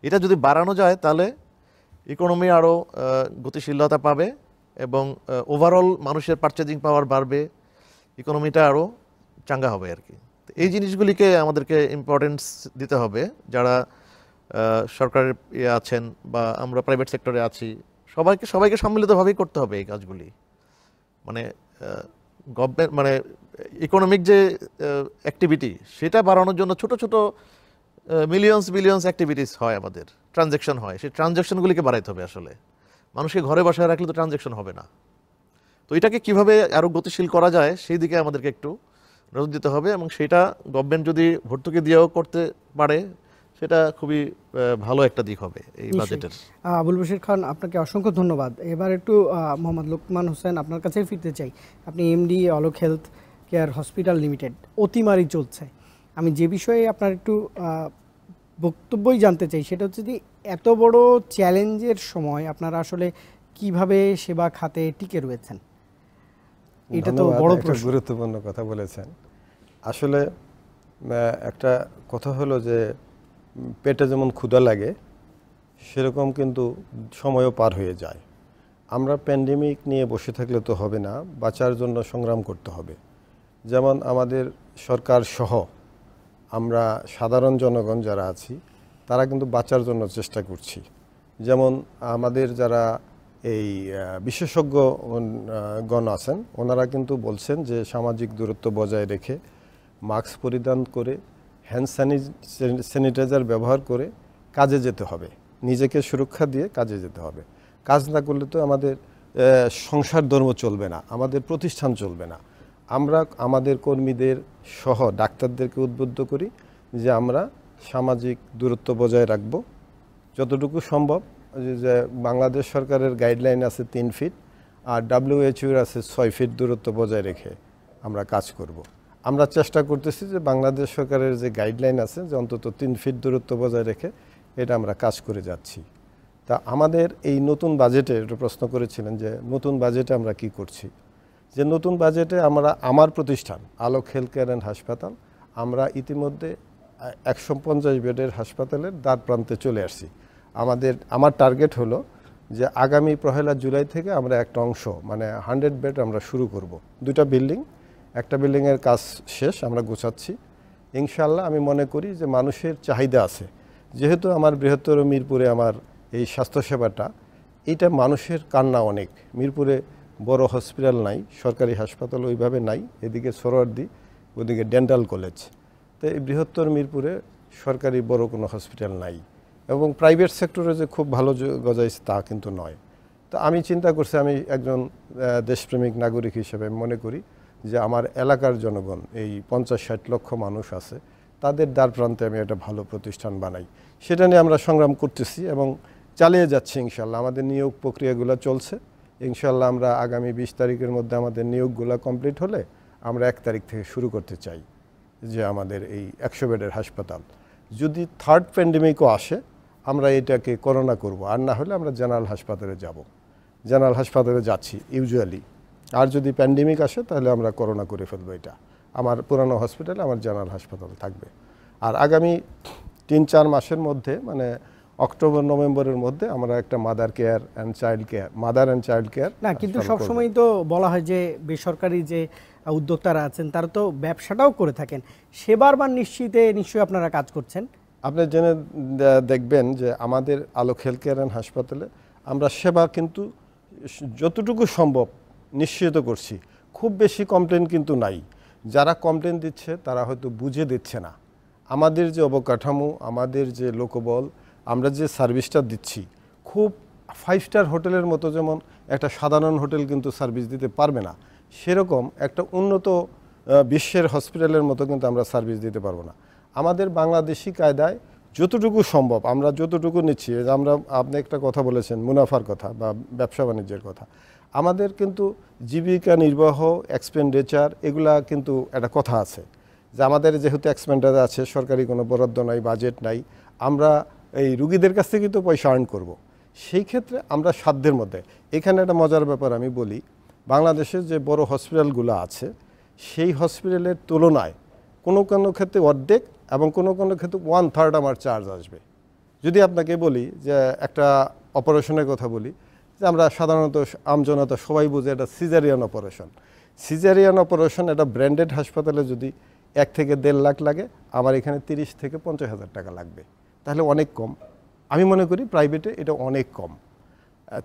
এটা যদি বাড়ানো যায় তাহলে ইকোনমি আরও গতিশীলতা পাবে এবং ওভারঅল মানুষের পারচেজিং পাওয়ার বাড়বে, ইকোনমিটা আরও চাঙ্গা হবে আর কি। এই জিনিসগুলিকে আমাদেরকে ইম্পর্টেন্স দিতে হবে, যারা সরকারের আছেন বা আমরা প্রাইভেট সেক্টরে আছি, সবাইকে সম্মিলিতভাবেই করতে হবে এই কাজগুলি। মানে গভর্নমেন্ট ইকোনমিক যে অ্যাক্টিভিটি সেটা বাড়ানোর জন্য ছোট ছোট বিলিয়ন্স অ্যাক্টিভিটিস হয়, আমাদের ট্রানজ্যাকশন হয়, সেই ট্রানজ্যাকশনগুলিকে বাড়াইতে হবে। আসলে মানুষকে ঘরে বসায় রাখলে তো ট্রানজ্যাকশন হবে না। তো এটাকে কিভাবে আরও গতিশীল করা যায় সেই দিকে আমাদেরকে একটু নজর দিতে হবে, এবং সেটা গভর্নমেন্ট যদি ভর্তুকি দিয়েও করতে পারে সেটা খুবই ভালো একটা দিক হবে এই বাজেটের। আবুল বশির খান, আপনাকে অসংখ্য ধন্যবাদ। এবার একটু মোহাম্মদ লোকমান হোসেন আপনার কাছে ফিরতে চাই। আপনি MD Alok health care hospital limited, অতিমারি চলছে। আমি যে বিষয়ে আপনার একটু বক্তব্যই জানতে চাই সেটা হচ্ছে যে এত বড় চ্যালেঞ্জের সময় আপনারা আসলে কিভাবে সেবা খাতে টিকে রয়েছেন, এটা তো বড় প্রশ্ন। গুরুত্বপূর্ণ কথা বলেছেন। আসলে একটা কথা হলো যে পেটে যেমন ক্ষুধা লাগে সেরকম কিন্তু সময়ও পার হয়ে যায়। আমরা প্যান্ডেমিক নিয়ে বসে থাকলে তো হবে না, বাঁচার জন্য সংগ্রাম করতে হবে। যেমন আমাদের সরকার সহ আমরা সাধারণ জনগণ যারা আছি তারা কিন্তু বাঁচার জন্য চেষ্টা করছি। যেমন আমাদের যারা এই বিশেষজ্ঞগণ আছেন ওনারা কিন্তু বলছেন যে সামাজিক দূরত্ব বজায় রেখে, মাস্ক পরিধান করে, হ্যান্ড স্যানিটাইজার ব্যবহার করে কাজে যেতে হবে, নিজেকে সুরক্ষা দিয়ে কাজে যেতে হবে। কাজ না করলে তো আমাদের সংসার ধর্ম চলবে না, আমাদের প্রতিষ্ঠান চলবে না। আমরা আমাদের কর্মীদের সহ ডাক্তারদেরকে উদ্বুদ্ধ করি যে আমরা সামাজিক দূরত্ব বজায় রাখব যতটুকু সম্ভব। যে বাংলাদেশ সরকারের গাইডলাইন আছে 3 ফিট, আর WHO আছে 6 ফিট দূরত্ব বজায় রেখে আমরা কাজ করব। আমরা চেষ্টা করতেছি যে বাংলাদেশ সরকারের যে গাইডলাইন আছে যে অন্তত 3 ফিট দূরত্ব বজায় রেখে এটা আমরা কাজ করে যাচ্ছি। তা আমাদের এই নতুন বাজেটে প্রশ্ন করেছিলেন যে নতুন বাজেটে আমরা কি করছি। যে নতুন বাজেটে আমার প্রতিষ্ঠান আলোক হেলথ কেয়ার অ্যান্ড হাসপাতাল, আমরা ইতিমধ্যে 150 বেডের হাসপাতালের দ্বার প্রান্তে চলে আসছি। আমার টার্গেট হলো যে আগামী 1 জুলাই থেকে আমরা একটা অংশ মানে 100 বেড আমরা শুরু করব। 2টা বিল্ডিং, একটা বিল্ডিংয়ের কাজ শেষ, আমরা গোছাচ্ছি। ইনশাআল্লাহ আমি মনে করি যে মানুষের চাহিদা আছে, যেহেতু আমার বৃহত্তর মিরপুরে আমার এই স্বাস্থ্যসেবাটা, এটা মানুষের কান্না অনেক। মিরপুরে বড় হসপিটাল নাই, সরকারি হাসপাতাল ওইভাবে নাই, এদিকে সোহরাওয়ার্দী, ওদিকে ডেন্টাল কলেজ। তো এই বৃহত্তর মিরপুরে সরকারি বড় কোনো হসপিটাল নাই, এবং প্রাইভেট সেক্টরে যে খুব ভালো গজাইছে তা কিন্তু নয়। তো আমি চিন্তা করছি, আমি একজন দেশপ্রেমিক নাগরিক হিসেবে মনে করি যে আমার এলাকার জনগণ এই 50-60 লক্ষ মানুষ আছে, তাদের দ্বার প্রান্তে আমি একটা ভালো প্রতিষ্ঠান বানাই। সেটা নিয়ে আমরা সংগ্রাম করতেছি এবং চালিয়ে যাচ্ছি ইনশাল্লাহ। আমাদের নিয়োগ প্রক্রিয়াগুলো চলছে। ইনশাল্লাহ আমরা আগামী 20 তারিখের মধ্যে আমাদের নিয়োগগুলো কমপ্লিট হলে আমরা 1 তারিখ থেকে শুরু করতে চাই যে আমাদের এই 100 বেডের হাসপাতাল। যদি থার্ড প্যান্ডেমিকও আসে আমরা এটাকে করোনা করব, আর না হলে আমরা জেনারেল হাসপাতালে যাব। জেনারেল হাসপাতালে যাচ্ছি ইউজুয়ালি। আর যদি প্যান্ডেমিক আসে তাহলে আমরা করোনা করে ফেলবো। এটা আমার পুরানো হসপিটালে আমার জেনারেল হাসপাতাল থাকবে। আর আগামী 3-4 মাসের মধ্যে মানে অক্টোবর নভেম্বরের মধ্যে আমরা একটা মাদার অ্যান্ড চাইল্ড কেয়ার না, কিন্তু সবসময় তো বলা হয় যে বেসরকারি যে উদ্যোক্তারা আছেন তারা তো ব্যবসাটাও করে থাকেন, সেবার মান নিশ্চিতে নিশ্চয়ই আপনারা কাজ করছেন। আপনি জেনে দেখবেন যে আমাদের আলোক হেলথ কেয়ার অ্যান্ড হাসপাতালে আমরা সেবা কিন্তু যতটুকু সম্ভব নিশ্চিত করছি। খুব বেশি কমপ্লেন কিন্তু নাই। যারা কমপ্লেন দিচ্ছে তারা হয়তো বুঝে দিচ্ছে না। আমাদের যে অবকাঠামো, আমাদের যে লোকবল, আমরা যে সার্ভিসটা দিচ্ছি, খুব 5 স্টার হোটেলের মতো যেমন একটা সাধারণ হোটেল কিন্তু সার্ভিস দিতে পারবে না, সেরকম একটা উন্নত বিশ্বের হসপিটালের মতো কিন্তু আমরা সার্ভিস দিতে পারবো না। আমাদের বাংলাদেশি কায়দায় যতটুকু সম্ভব আমরা যতটুকু নিচ্ছি, আমরা আপনি একটা কথা বলেছেন মুনাফার কথা বা ব্যবসা বাণিজ্যের কথা, আমাদের কিন্তু জীবিকা নির্বাহ এক্সপেন্ডিচার এগুলা কিন্তু একটা কথা আছে যে আমাদের যেহেতু এক্সপেন্ডিচার আছে, সরকারি কোনো বরাদ্দ নাই, বাজেট নাই, আমরা এই রুগীদের কাছ থেকে তো পয়সা আর্ন করব। সেই ক্ষেত্রে আমরা সাধ্যের মধ্যে, এখানে একটা মজার ব্যাপার আমি বলি, বাংলাদেশের যে বড় হসপিটালগুলো আছে সেই হসপিটালের তুলনায় কোনো কোনো ক্ষেত্রে অর্ধেক এবং কোনো কোনো ক্ষেত্রে 1/3 আমার চার্জ আসবে। যদি আপনাকে বলি যে একটা অপারেশনের কথা বলি, যে আমরা সাধারণত আমজনতা সবাই বুঝে এটা সিজারিয়ান অপারেশন, এটা ব্র্যান্ডেড হাসপাতালে যদি 1 থেকে 1.5 লাখ লাগে, আমার এখানে 30 থেকে 50 হাজার টাকা লাগবে। তাহলে অনেক কম। আমি মনে করি প্রাইভেটে এটা অনেক কম,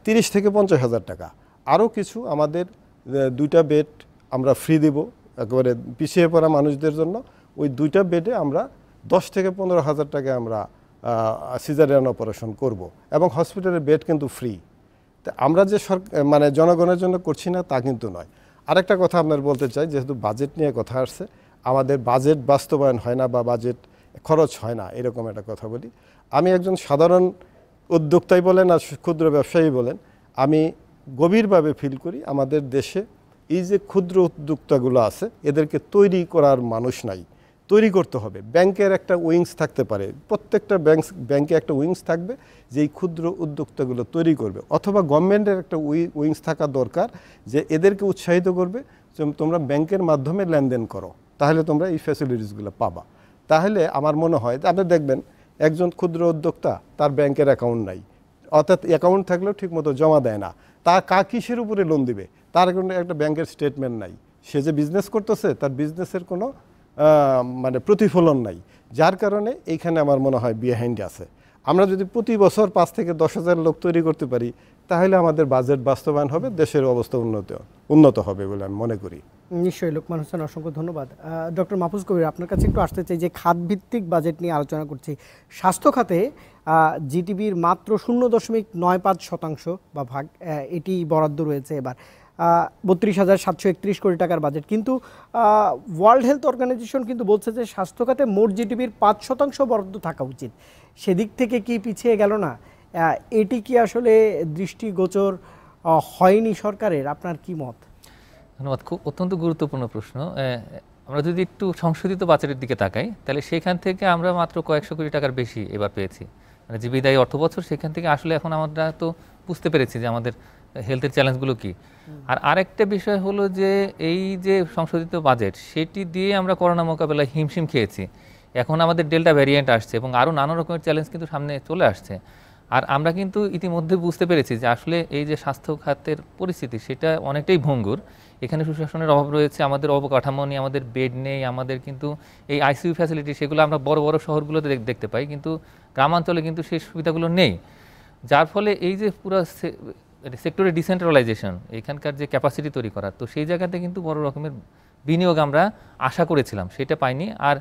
30 থেকে 50 হাজার টাকা। আরও কিছু আমাদের 2টা বেড আমরা ফ্রি দেব একেবারে পিছিয়ে পড়া মানুষদের জন্য। ওই 2টা বেডে আমরা 10 থেকে 15 হাজার টাকা আমরা সিজারিয়ান অপারেশন করব, এবং হসপিটালের বেড কিন্তু ফ্রি। তা আমরা যে মানে জনগণের জন্য করছি না তা কিন্তু নয়। আরেকটা কথা আপনার বলতে চাই, যেহেতু বাজেট নিয়ে কথা আসছে, আমাদের বাজেট বাস্তবায়ন হয় না বা বাজেট খরচ হয় না, এরকম একটা কথা বলি। আমি একজন সাধারণ উদ্যোক্তাই বলেন আর ক্ষুদ্র ব্যবসায়ী বলেন, আমি গভীরভাবে ফিল করি আমাদের দেশে এই যে ক্ষুদ্র উদ্যোক্তাগুলো আছে এদেরকে তৈরি করার মানুষ নাই। তৈরি করতে হবে। ব্যাংকের একটা উইংস থাকতে পারে, প্রত্যেকটা ব্যাংকে একটা উইংস থাকবে যে এই ক্ষুদ্র উদ্যোক্তাগুলো তৈরি করবে, অথবা গভর্নমেন্টের একটা উইংস থাকা দরকার যে এদেরকে উৎসাহিত করবে যে তোমরা ব্যাংকের মাধ্যমে লেনদেন করো, তাহলে তোমরা এই ফ্যাসিলিটিসগুলো পাবা। তাহলে আমার মনে হয় যে আপনি দেখবেন একজন ক্ষুদ্র উদ্যোক্তা, তার ব্যাংকের অ্যাকাউন্ট নাই, অর্থাৎ অ্যাকাউন্ট থাকলেও ঠিকমতো জমা দেয় না, তার কিসের উপরে লোন দিবে, তার কোনো একটা ব্যাংকের স্টেটমেন্ট নাই, সে যে বিজনেস করতেছে তার বিজনেসের কোনো মানে প্রতিফলন নাই, যার কারণে এইখানে আমার মনে হয় বিহাইন্ড আছে। আমরা যদি প্রতি বছর 5 থেকে 10 হাজার লোক তৈরি করতে পারি, তাহলে আমাদের বাজেট বাস্তবায়ন হবে, দেশের অবস্থা উন্নত হবে বলে আমি মনে করি। নিশ্চয়ই। লোকমান হোসেন, অসংখ্য ধন্যবাদ। ডক্টর মাহফুজ কবির, আপনার কাছে একটু আসতে চাই যে খাতভিত্তিক বাজেট নিয়ে আলোচনা করছি। স্বাস্থ্য খাতে জিডিপির মাত্র 0.95% বা ভাগ এটি বরাদ্দ রয়েছে এবার, 32,731 কোটি টাকার বাজেট। কিন্তু ওয়ার্ল্ড হেলথ অর্গানাইজেশন কিন্তু বলছে যে স্বাস্থ্য খাতে মোট জিডিপির 5% বরাদ্দ থাকা উচিত। সেদিক থেকে কি পিছিয়ে গেল না? এটি কি আসলে দৃষ্টিগোচর হয়নি সরকারের? আপনার কি মত? ধন্যবাদ। খুব অত্যন্ত গুরুত্বপূর্ণ প্রশ্ন। আমরা যদি একটু সংশোধিত বাজেটের দিকে তাকাই, তাহলে সেখান থেকে আমরা মাত্র কয়েকশো কোটি টাকার বেশি এবার পেয়েছি। মানে যে বিদায়ী অর্থ বছর, সেখান থেকে আসলে এখন আমরা তো বুঝতে পেরেছি যে আমাদের হেলথের চ্যালেঞ্জগুলো কি। আর আরেকটা বিষয় হলো যে এই যে সংশোধিত বাজেট, সেটি দিয়ে আমরা করোনা মোকাবেলায় হিমশিম খেয়েছি। এখন আমাদের ডেল্টা ভ্যারিয়েন্ট আসছে এবং আরও নানা রকমের চ্যালেঞ্জ কিন্তু সামনে চলে আসছে। আর আমরা কিন্তু ইতিমধ্যে বুঝতে পেরেছি যে আসলে এই যে স্বাস্থ্য খাতের পরিস্থিতি সেটা অনেকটাই ভঙ্গুর। এখানে সুশাসনের অভাব রয়েছে, আমাদের অবকাঠামো নেই, আমাদের বেড নেই, আমাদের কিন্তু এই আইসিইউ ফ্যাসিলিটি সেগুলো আমরা বড় বড় শহরগুলোতে দেখতে পাই, কিন্তু গ্রামাঞ্চলে কিন্তু সেই সুবিধাগুলো নেই। যার ফলে এই যে পুরো সেক্টরে ডিসেন্ট্রালাইজেশন, এখানকার যে ক্যাপাসিটি তৈরি করার, তো সেই জায়গাতে কিন্তু বড় রকমের বিনিয়োগ আমরা আশা করেছিলাম, সেটা পাইনি। আর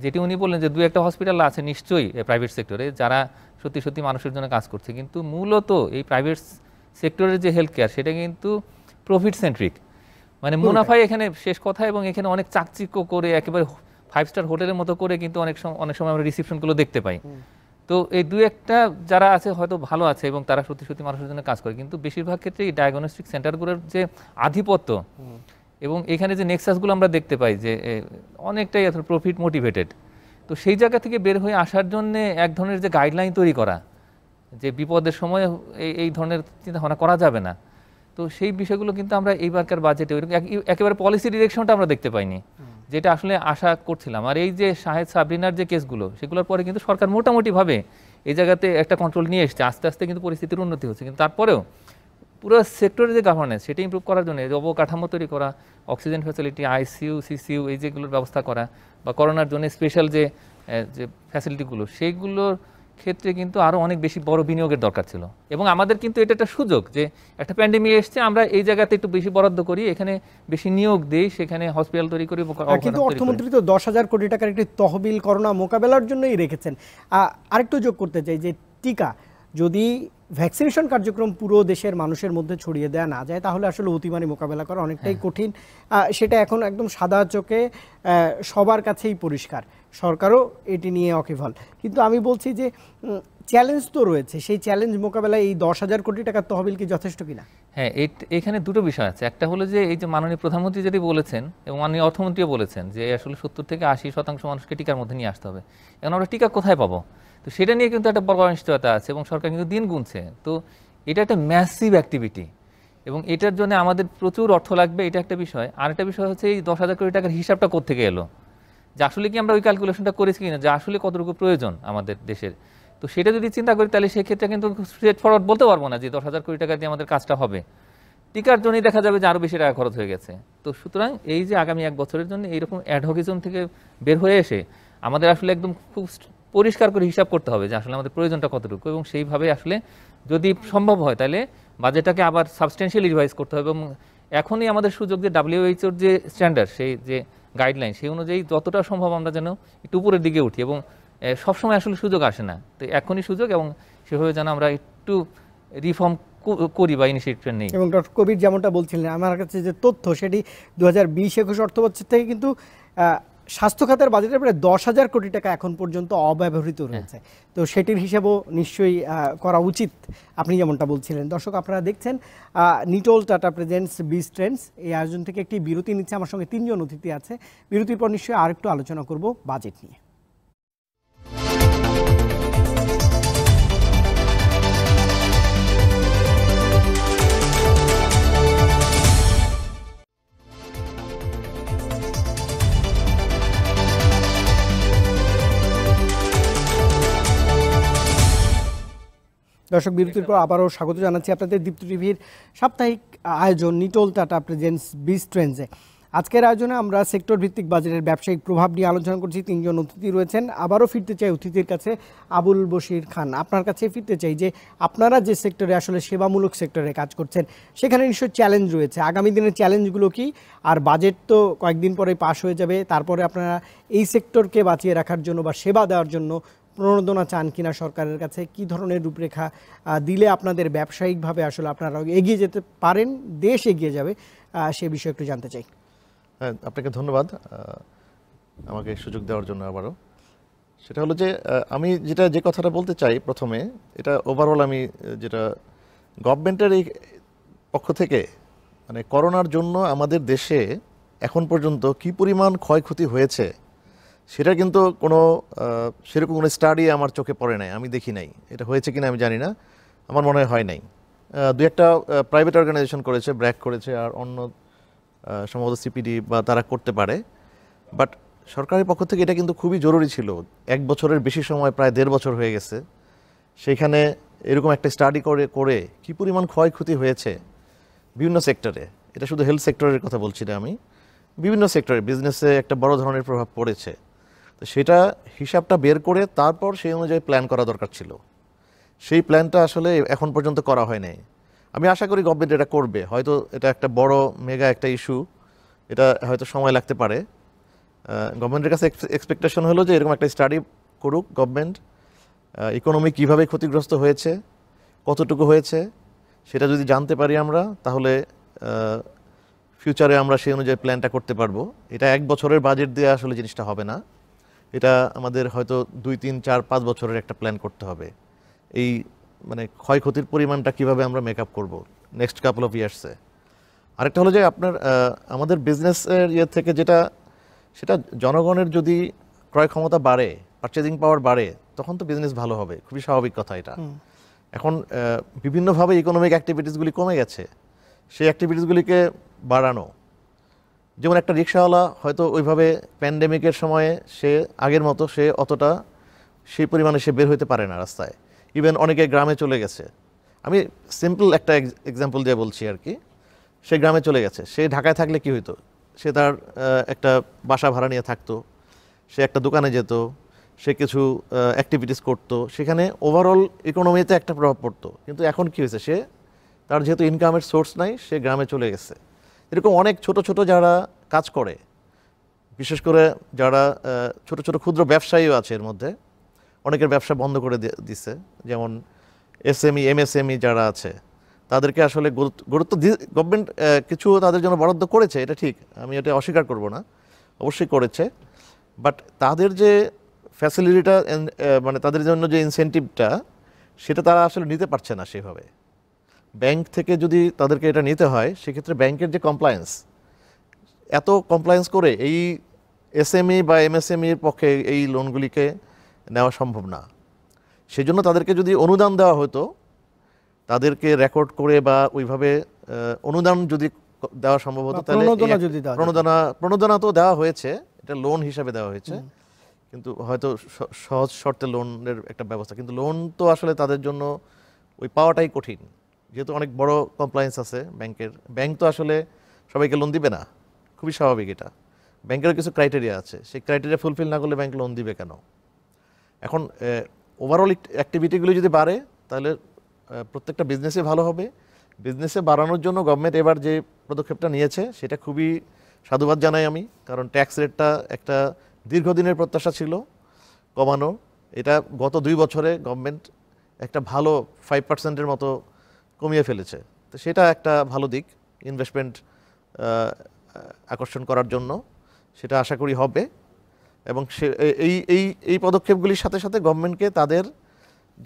যেটি উনি বললেন যে 2-1টা হসপিটাল আছে নিশ্চয়ই প্রাইভেট সেক্টরে যারা সত্যি সত্যি মানুষের জন্য কাজ করছে, কিন্তু মূলত এই প্রাইভেট সেক্টরের যে হেলথ কেয়ার সেটা কিন্তু প্রফিট সেন্ট্রিক, মানে মুনাফাই এখানে শেষ কথা। এবং এখানে অনেক চাকচিক্য করে একেবারে 5 স্টার হোটেলের মতো করে কিন্তু অনেক সময় আমরা রিসিপশনগুলো দেখতে পাই। তো এই 2-1টা যারা আছে হয়তো ভালো আছে এবং তারা সত্যি সত্যি মানুষের জন্য কাজ করে, কিন্তু বেশিরভাগ ক্ষেত্রে এই ডায়াগনস্টিক সেন্টারগুলোর যে আধিপত্য এবং এখানে যে নেক্সাসগুলো আমরা দেখতে পাই যে অনেকটাই প্রফিট মোটিভেটেড। তো সেই জায়গা থেকে বের হয়ে আসার জন্য এক ধরনের যে গাইডলাইন তৈরি করা, যে বিপদের সময় এই ধরনের চিন্তাভাবনা করা যাবে না, তো সেই বিষয়গুলো কিন্তু আমরা এইবারকার বাজেটে একেবারে পলিসি ডিরেকশনটা আমরা দেখতে পাইনি, যেটা আসলে আশা করছিলাম। আর এই যে শাহেদ সাবরিনার যে কেসগুলো, সেগুলোর পরে কিন্তু সরকার মোটামুটিভাবে এই জায়গাতে একটা কন্ট্রোল নিয়ে এসছে, আস্তে আস্তে কিন্তু পরিস্থিতির উন্নতি হচ্ছে। কিন্তু তারপরেও পুরো সেক্টরের যে গভর্নেন্স সেটা ইমপ্রুভ করার জন্য অবকাঠামো তৈরি করা, অক্সিজেন ফ্যাসিলিটি, আইসিইউ, সিসিইউ, এই যেগুলোর ব্যবস্থা করা, বা করোনার জন্য স্পেশাল যে ফ্যাসিলিটিগুলো, সেইগুলোর ক্ষেত্রে কিন্তু আরও অনেক বেশি বড় বিনিয়োগের দরকার ছিল। এবং আমাদের কিন্তু এটা একটা সুযোগ যে একটা প্যান্ডেমিক এসছে, আমরা এই জায়গাতে একটু বেশি বরাদ্দ করি, এখানে বেশি নিয়োগ দিই, সেখানে হসপিটাল তৈরি করি। কিন্তু অর্থমন্ত্রী তো 10,000 কোটি টাকার একটি তহবিল করোনা মোকাবেলার জন্যই রেখেছেন। আরেকটু যোগ করতে চাই যে টিকা যদি ভ্যাকসিনেশন কার্যক্রম পুরো দেশের মানুষের মধ্যে ছড়িয়ে দেওয়া না যায়, তাহলে আসলে অতিমারি মোকাবেলা করা অনেকটাই কঠিন। সেটা এখন একদম সাদা চোখে সবার কাছেই পরিষ্কার, সরকারও এটি নিয়ে ওয়াকিবহাল। কিন্তু আমি বলছি যে চ্যালেঞ্জ তো রয়েছে, সেই চ্যালেঞ্জ মোকাবেলায় এই 10,000 কোটি টাকার তহবিল কি যথেষ্ট কিনা? হ্যাঁ, এখানে দুটো বিষয় আছে। একটা হলো যে এই যে মাননীয় প্রধানমন্ত্রী যেটি বলেছেন এবং মাননীয় অর্থমন্ত্রীও বলেছেন যে আসলে 70-80% মানুষকে টিকার মধ্যে নিয়ে আসতে হবে। এখন আমরা টিকা কোথায় পাবো, তো সেটা নিয়ে কিন্তু একটা বড় অনিশ্চয়তা আছে এবং সরকার কিন্তু দিন গুনছে। তো এটা একটা ম্যাসিভ অ্যাক্টিভিটি এবং এটার জন্য আমাদের প্রচুর অর্থ লাগবে, এটা একটা বিষয়। আর একটা বিষয় হচ্ছে এই 10,000 কোটি টাকার হিসাবটা কোত্থেকে এলো, যে আসলে কি আমরা ওই ক্যালকুলেশনটা করেছি কিনা, যে আসলে কতটুকু প্রয়োজন আমাদের দেশের। তো সেটা যদি চিন্তা করি তাহলে সেক্ষেত্রে কিন্তু স্ট্রেট ফরওয়ার্ড বলতে পারবো না যে 10,000 কোটি টাকা দিয়ে আমাদের কাজটা হবে। টিকার জন্যই দেখা যাবে যে আরও বেশি টাকা খরচ হয়ে গেছে। তো সুতরাং এই যে আগামী 1 বছরের জন্য এইরকম অ্যাডহকিজম থেকে বের হয়ে এসে আমাদের আসলে একদম খুব পরিষ্কার করে হিসাব করতে হবে যে আসলে আমাদের প্রয়োজনটা কতটুকু, এবং সেইভাবে আসলে যদি সম্ভব হয় তাহলে বাজেটটাকে আবার সাবস্টেন্সিয়ালি রিভাইজ করতে হবে। এবং এখনই আমাদের সুযোগ যে WHO যে স্ট্যান্ডার্ড, সেই যে গাইডলাইন, সেই অনুযায়ী যতটা সম্ভব আমরা যেন একটু উপরের দিকে উঠি, এবং সবসময় আসলে সুযোগ আসে না, তো এখনই সুযোগ, এবং সেভাবে যেন আমরা একটু রিফর্ম করি বা ইনিশিয়েটিভ নেই। এবং ডক্টর কবির যেমনটা বলছিলেন, আমার কাছে যে তথ্য সেটি 2020-21 অর্থবছর থেকে কিন্তু স্বাস্থ্য খাতের বাজেটের প্রায় 10,000 কোটি টাকা এখন পর্যন্ত অব্যবহৃত রয়েছে। তো সেটির হিসাবও নিশ্চয়ই করা উচিত, আপনি যেমনটা বলছিলেন। দর্শক, আপনারা দেখছেন নিটোল টাটা প্রেজেন্টস বিজ ট্রেন্ডস। এই আয়োজন থেকে একটি বিরতি নিচ্ছে, আমার সঙ্গে 3 জন অতিথি আছে। বিরতির পর নিশ্চয়ই আরেকটু আলোচনা করব বাজেট নিয়ে। দর্শক, বিরতির পর আবারও স্বাগত জানাচ্ছি আপনাদের দীপ্ত টিভির সাপ্তাহিক আয়োজন নিটোল টাটা প্রেজেন্টস বিজ ট্রেন্ডসে। আজকের আয়োজনে আমরা সেক্টর ভিত্তিক বাজেটের ব্যবসায়িক প্রভাব নিয়ে আলোচনা করছি। 3 জন অতিথি রয়েছেন। আবারও ফিরতে চাই অতিথির কাছে। আবুল বশির খান, আপনার কাছে ফিরতে চাই যে আপনারা যে সেক্টরে আসলে সেবামূলক সেক্টরে কাজ করছেন, সেখানে নিশ্চয়ই চ্যালেঞ্জ রয়েছে। আগামী দিনের চ্যালেঞ্জগুলো কি? আর বাজেট তো কয়েকদিন পরে পাশ হয়ে যাবে, তারপরে আপনারা এই সেক্টরকে বাঁচিয়ে রাখার জন্য বা সেবা দেওয়ার জন্য প্রণোদনা চান কিনা সরকারের কাছে? কি ধরনের রূপরেখা দিলে আপনাদের ব্যবসায়িকভাবে আসলে আপনারা এগিয়ে যেতে পারেন, দেশ এগিয়ে যাবে, সে বিষয়ে একটু জানতে চাই। হ্যাঁ, আপনাকে ধন্যবাদ আমাকে সুযোগ দেওয়ার জন্য আবারও। সেটা হলো যে আমি যে কথাটা বলতে চাই প্রথমে, এটা ওভারঅল আমি যেটা গভর্নমেন্টের এই পক্ষ থেকে, মানে করোনার জন্য আমাদের দেশে এখন পর্যন্ত কি পরিমাণ ক্ষয়ক্ষতি হয়েছে সেটা কিন্তু সেরকম কোনো স্টাডি আমার চোখে পড়ে নাই, আমি দেখি নাই। এটা হয়েছে কিনা আমি জানি না, আমার মনে হয় নাই। 2-1টা প্রাইভেট অর্গানাইজেশন করেছে, ব্র্যাক করেছে, আর অন্য সম্ভবত সিপিডি বা তারা করতে পারে। বাট সরকারের পক্ষ থেকে এটা কিন্তু খুবই জরুরি ছিল। 1 বছরের বেশি সময়, প্রায় 1.5 বছর হয়ে গেছে, সেইখানে এরকম একটা স্টাডি করে কি পরিমাণ ক্ষয়ক্ষতি হয়েছে বিভিন্ন সেক্টরে, এটা শুধু হেলথ সেক্টরের কথা বলছি না আমি, বিভিন্ন সেক্টরে বিজনেসে একটা বড় ধরনের প্রভাব পড়েছে। তো সেটা হিসাবটা বের করে তারপর সেই অনুযায়ী প্ল্যান করা দরকার ছিল। সেই প্ল্যানটা আসলে এখন পর্যন্ত করা হয় নাই। আমি আশা করি গভর্নমেন্ট এটা করবে, হয়তো এটা একটা বড় মেগা একটা ইস্যু, এটা হয়তো সময় লাগতে পারে। গভর্নমেন্টের কাছে এক্সপেকটেশন হলো যে এরকম একটা স্টাডি করুক গভর্নমেন্ট, ইকোনমি কীভাবে ক্ষতিগ্রস্ত হয়েছে, কতটুকু হয়েছে, সেটা যদি জানতে পারি আমরা, তাহলে ফিউচারে আমরা সেই অনুযায়ী প্ল্যানটা করতে পারবো। এটা 1 বছরের বাজেট দিয়ে আসলে জিনিসটা হবে না, এটা আমাদের হয়তো 2, 3, 4, 5 বছরের একটা প্ল্যান করতে হবে। এই মানে ক্ষয়ক্ষতির পরিমাণটা কিভাবে আমরা মেকআপ করব নেক্সট কাপল অফ ইয়ার্সে। আরেকটা হলো যে আপনার আমাদের বিজনেসের ইয়ে থেকে যেটা, সেটা জনগণের যদি ক্রয় ক্ষমতা বাড়ে, পারচেজিং পাওয়ার বাড়ে, তখন তো বিজনেস ভালো হবে, খুবই স্বাভাবিক কথা এটা। এখন বিভিন্নভাবে ইকোনমিক অ্যাক্টিভিটিসগুলি কমে গেছে, সেই অ্যাক্টিভিটিসগুলিকে বাড়ানো, যেমন একটা রিক্সাওয়ালা হয়তো ওইভাবে প্যান্ডেমিকের সময়ে সে আগের মতো সে অতটা সেই পরিমাণে সে বের হইতে পারে না রাস্তায়, ইভেন অনেকে গ্রামে চলে গেছে। আমি সিম্পল একটা এক্সাম্পল দিয়ে বলছি আর কি, সে গ্রামে চলে গেছে, সে ঢাকায় থাকলে কি হইতো, সে তার একটা বাসা ভাড়া নিয়ে থাকতো, সে একটা দোকানে যেত, সে কিছু অ্যাক্টিভিটিস করতো, সেখানে ওভারঅল ইকোনমিতে একটা প্রভাব পড়তো। কিন্তু এখন কি হয়েছে, সে তার যেহেতু ইনকামের সোর্স নাই, সে গ্রামে চলে গেছে। এরকম অনেক ছোট ছোট যারা কাজ করে, বিশেষ করে যারা ছোট ছোট ক্ষুদ্র ব্যবসায়ীও আছে, এর মধ্যে অনেকের ব্যবসা বন্ধ করে দিছে, যেমন এসএমই এমএসএমই যারা আছে, তাদেরকে আসলে গুরুত্ব গভর্নমেন্ট কিছু তাদের জন্য বরাদ্দ করেছে, এটা ঠিক, আমি এটা অস্বীকার করব না, অবশ্যই করেছে। বাট তাদের যে ফ্যাসিলিটিটা, মানে তাদের জন্য যে ইনসেন্টিভটা, সেটা তারা আসলে নিতে পারছে না সেভাবে। ব্যাংক থেকে যদি তাদেরকে এটা নিতে হয়, সেক্ষেত্রে ব্যাংকের যে কমপ্লায়েন্স, এত কমপ্লায়েন্স করে এই এসএমই বা এমএসএমইর পক্ষে এই লোনগুলিকে নেওয়া সম্ভব না। সেজন্য তাদেরকে যদি অনুদান দেওয়া হতো, তাদেরকে রেকর্ড করে বা ওইভাবে অনুদান যদি দেওয়া সম্ভব হতো, তাহলে প্রণোদনা তো দেওয়া হয়েছে, এটা লোন হিসাবে দেওয়া হয়েছে, কিন্তু হয়তো সহজ শর্তে লোনের একটা ব্যবস্থা, কিন্তু লোন তো আসলে তাদের জন্য ওই পাওয়াটাই কঠিন, যেহেতু অনেক বড় কমপ্লায়েন্স আছে ব্যাংকের। ব্যাংক তো আসলে সবাইকে লোন দিবে না, খুবই স্বাভাবিক এটা। ব্যাংকেরও কিছু ক্রাইটেরিয়া আছে, সেই ক্রাইটেরিয়া ফুলফিল না করলে ব্যাংক লোন দিবে কেন? এখন ওভারঅল অ্যাক্টিভিটিগুলি যদি বাড়ে, তাহলে প্রত্যেকটা বিজনেসে ভালো হবে। বিজনেসে বাড়ানোর জন্য গভর্নমেন্ট এবার যে পদক্ষেপটা নিয়েছে, সেটা খুবই সাধুবাদ জানাই আমি, কারণ ট্যাক্স রেটটা একটা দীর্ঘদিনের প্রত্যাশা ছিল কমানো, এটা গত 2 বছরে গভর্নমেন্ট একটা ভালো 5%-এর মতো কমিয়ে ফেলেছে। তো সেটা একটা ভালো দিক ইনভেস্টমেন্ট আকর্ষণ করার জন্য, সেটা আশা করি হবে। এবং সে এই পদক্ষেপগুলির সাথে সাথে গভর্নমেন্টকে তাদের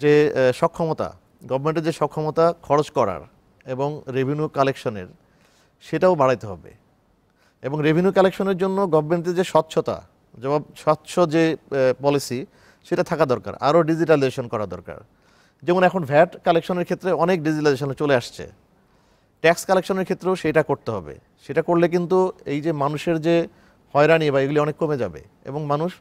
যে সক্ষমতা, গভর্নমেন্টের যে সক্ষমতা খরচ করার এবং রেভিনিউ কালেকশনের, সেটাও বাড়াইতে হবে। এবং রেভিনিউ কালেকশনের জন্য গভর্নমেন্টের যে স্বচ্ছ যে পলিসি, সেটা থাকা দরকার, আরও ডিজিটালাইজেশন করা দরকার। যেমন এখন ভ্যাট কালেকশনের ক্ষেত্রে অনেক ডিজিটালাইজেশন চলে আসছে, ট্যাক্স কালেকশনের ক্ষেত্রেও সেটা করতে হবে। সেটা করলে কিন্তু এই যে মানুষের যে হয়রানি বা এগুলি অনেক কমে যাবে এবং মানুষ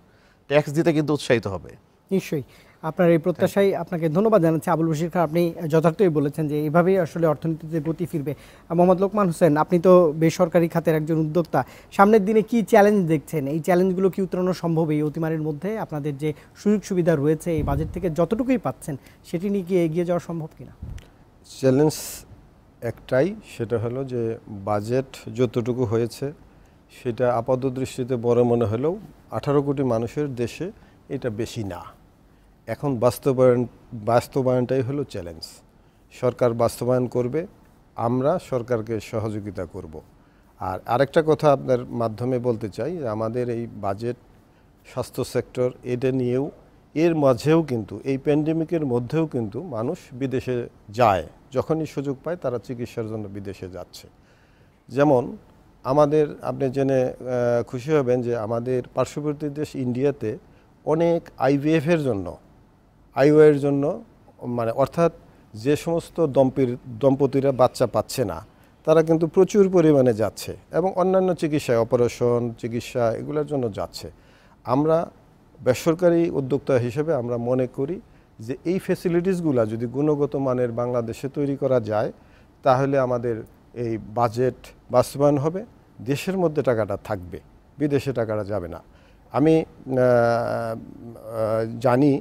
ট্যাক্স দিতে কিন্তু উৎসাহিত হবে। নিশ্চয়ই, আপনার এই প্রত্যাশায় আপনাকে ধন্যবাদ জানাচ্ছি আবুল বশির খান। আপনি যথার্থই বলেছেন যে এইভাবেই আসলে অর্থনীতিতে গতি ফিরবে। মোহাম্মদ লোকমান হোসেন, আপনি তো বেসরকারি খাতের একজন উদ্যোক্তা, সামনের দিনে কি চ্যালেঞ্জ দেখছেন? এই চ্যালেঞ্জগুলো কি উত্তরণ সম্ভব এই অতিমারির মধ্যে? আপনাদের যে সুযোগ সুবিধা রয়েছে এই বাজেট থেকে যতটুকুই পাচ্ছেন, সেটি নিয়ে কি এগিয়ে যাওয়া সম্ভব কিনা? চ্যালেঞ্জ একটাই, সেটা হলো যে বাজেট যতটুকু হয়েছে সেটা আপাত দৃষ্টিতে বড় মনে হলেও 18 কোটি মানুষের দেশে এটা বেশি না। এখন বাস্তবায়নটাই হলো চ্যালেঞ্জ। সরকার বাস্তবায়ন করবে, আমরা সরকারকে সহযোগিতা করব। আর আরেকটা কথা আপনার মাধ্যমে বলতে চাই, আমাদের এই বাজেট স্বাস্থ্য সেক্টর, এটা নিয়েও এর মাঝেও কিন্তু এই প্যান্ডেমিকের মধ্যেও কিন্তু মানুষ বিদেশে যায়, যখনই সুযোগ পায় তারা চিকিৎসার জন্য বিদেশে যাচ্ছে। যেমন আমাদের, আপনি জেনে খুশি হবেন যে আমাদের পার্শ্ববর্তী দেশ ইন্ডিয়াতে অনেক আইভিএফের জন্য, আইওআইয়ের জন্য, মানে অর্থাৎ যে সমস্ত দম্পতিরা বাচ্চা পাচ্ছে না, তারা কিন্তু প্রচুর পরিমাণে যাচ্ছে এবং অন্যান্য চিকিৎসায়, অপারেশন চিকিৎসা, এগুলোর জন্য যাচ্ছে। আমরা বেসরকারি উদ্যোক্তা হিসেবে আমরা মনে করি যে এই ফ্যাসিলিটিসগুলো যদি গুণগত মানের বাংলাদেশে তৈরি করা যায় তাহলে আমাদের এই বাজেট বাস্তবায়ন হবে, দেশের মধ্যে টাকাটা থাকবে, বিদেশে টাকাটা যাবে না। আমি জানি